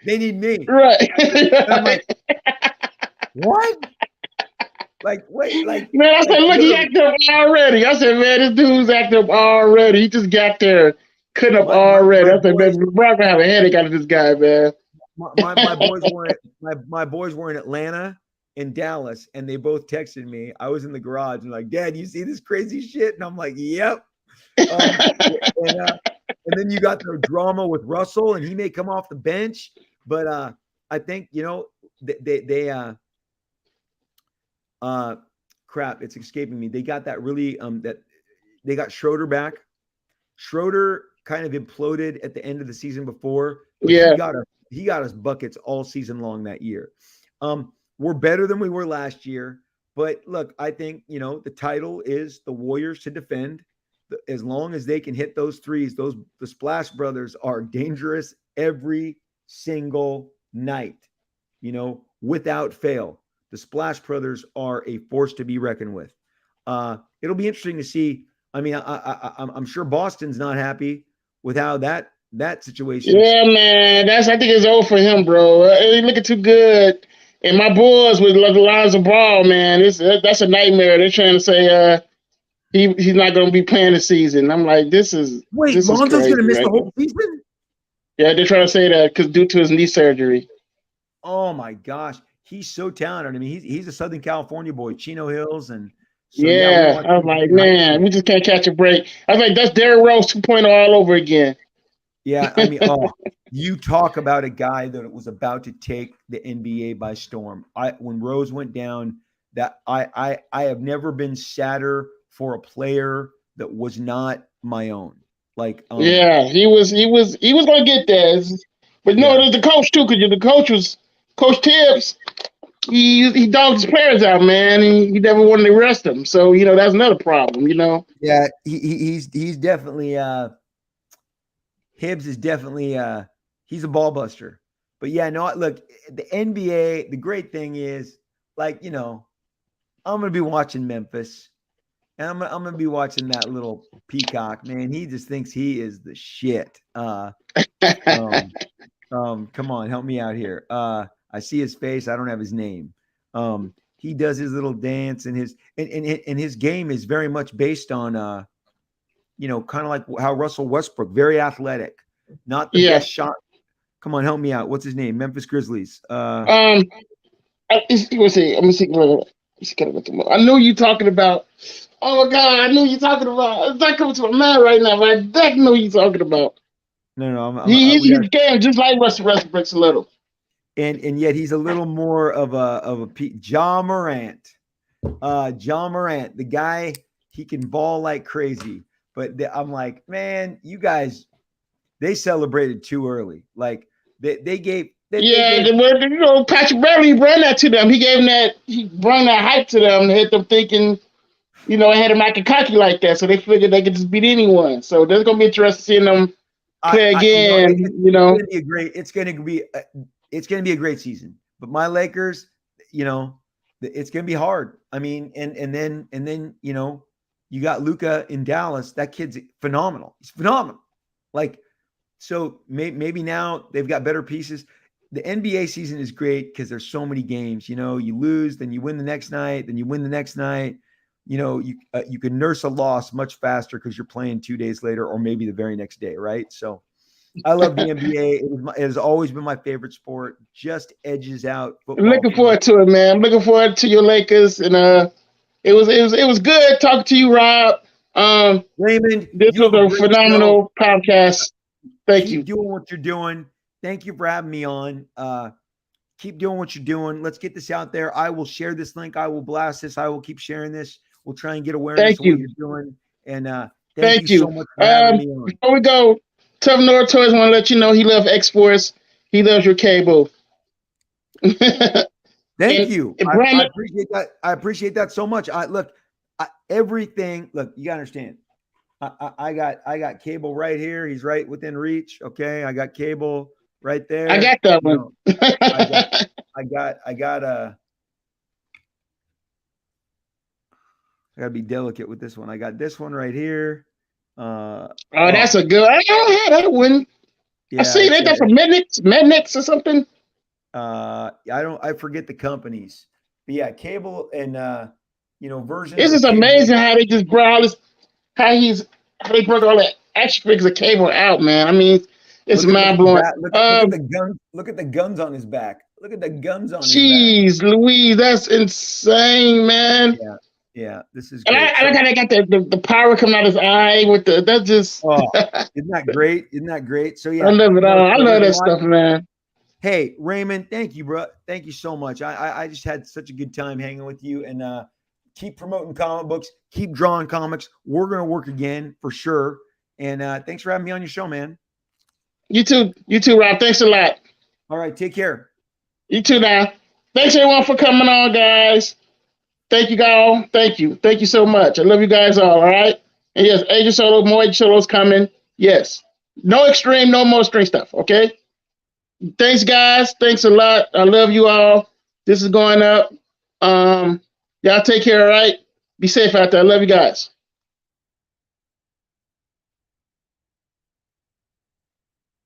They need me. Right. And I'm like, what? Man, I said, look, he acted up already. I said, man, this dude's acting up already. He just got there, couldn't have already. I said, man, Brock gonna have a headache out of this guy, man. My boys were in Atlanta and Dallas, and they both texted me. I was in the garage and like, Dad, you see this crazy shit? And I'm like, yep. And then you got the drama with Russell, and he may come off the bench, but I think crap, it's escaping me. They got that really that they got Schroeder back. Schroeder kind of imploded at the end of the season before. Yeah, he got us buckets all season long that year. We're better than we were last year, but look, I think the title is the Warriors to defend. As long as they can hit those threes, the Splash Brothers are dangerous every single night, without fail. The Splash Brothers are a force to be reckoned with. It'll be interesting to see. I mean, I'm sure Boston's not happy with how that situation. Yeah, man. I think it's over for him, bro. He's looking too good. And my boys with the Lonzo Ball, man, that's a nightmare. They're trying to say he's not going to be playing the season. I'm like, Lonzo's going to miss the whole season? Yeah, they're trying to say that because due to his knee surgery. Oh my gosh, he's so talented. I mean, he's a Southern California boy, Chino Hills, and so, yeah. I was like, man, we just can't catch a break. I was like, that's Derrick Rose 2.0 all over again. Yeah, I mean, you talk about a guy that was about to take the NBA by storm. When Rose went down, that I have never been sadder for a player that was not my own. Yeah, he was going to get there, but no, there's the coach too, because the coach was Coach Tibbs. He dogged his players out, man. He never wanted to rest them, so that's another problem. Yeah, he's definitely. Hibbs is definitely he's a ball buster. But yeah, no, look, the NBA, the great thing is, I'm gonna be watching Memphis, and I'm gonna be watching that little peacock, man. He just thinks he is the shit. Come on, help me out here. I see his face, I don't have his name. He does his little dance, and his game is very much based on kind of like how Russell Westbrook, very athletic, not the best shot. Come on, help me out. What's his name? Memphis Grizzlies. Let me see. I know you're talking about. Oh my God, I knew you talking about. It's not coming to my mind right now, but I definitely know you talking about. No, He's we got, he's game just like Russell Westbrook's a little. and yet he's a little more of a John Morant. John Morant, the guy, he can ball like crazy. But I'm like, man, you guys, they celebrated too early. Like they gave they Yeah, gave Patrick Beverly brought that to them. He gave them that. He brought that hype to them. Had them thinking, it had them acting cocky like that. So they figured they could just beat anyone. So that's gonna be interesting seeing them play again. it's gonna be a great. It's gonna be a great season. But my Lakers, it's gonna be hard. I mean, and then you got Luka in Dallas. That kid's phenomenal. He's phenomenal. Like, so maybe now they've got better pieces. The NBA season is great because there's so many games. You lose, then you win the next night, then you win the next night. You can nurse a loss much faster because you're playing 2 days later or maybe the very next day, right? So I love the NBA. It has always been my favorite sport. Just edges out football. Looking forward to it, man. I'm looking forward to your Lakers, and it was good talking to you, Rob. Raymond, this was a phenomenal podcast. Thank you. Keep doing what you're doing. Thank you for having me on. Keep doing what you're doing. Let's get this out there. I will share this link. I will blast this. I will keep sharing this. We'll try and get awareness of what you're doing. And thank you so much for having me on. Before we go, Tough North Toys want to let you know he loves X-Force. He loves your cable. Thank you. I appreciate that. I appreciate that so much. Everything. Look, you gotta understand. I got cable right here. He's right within reach. Okay, I got cable right there. I got that one. I gotta be delicate with this one. I got this one right here. That's a good. I don't have that one. Yeah, I see that. That's a Mednix or something. I forget the companies, but yeah, cable and versions. This is amazing how they just brought all this. How they brought all that extra figures of cable out, man. I mean, it's mind blowing. Look at the guns. Look at the guns on his back. Look at the guns on his back. Jeez, Louise, that's insane, man. Yeah, this is. And I like how they got the power coming out of his eye with that's just. Isn't that great? Isn't that great? So yeah, I love it all. I love that stuff, man. Hey, Raymond, thank you, bro. Thank you so much. I just had such a good time hanging with you, and keep promoting comic books, keep drawing comics. We're gonna work again for sure. And thanks for having me on your show, man. You too, Rob. Thanks a lot. All right, take care. You too now. Thanks everyone for coming on, guys. Thank you, guys. Thank you so much. I love you guys all right? And yes, Agent Solo, more Agent Solo's coming. Yes. No extreme, no more string stuff, okay? Thanks, guys. Thanks a lot. I love you all. This is going up. Y'all take care, all right? Be safe out there. I love you guys.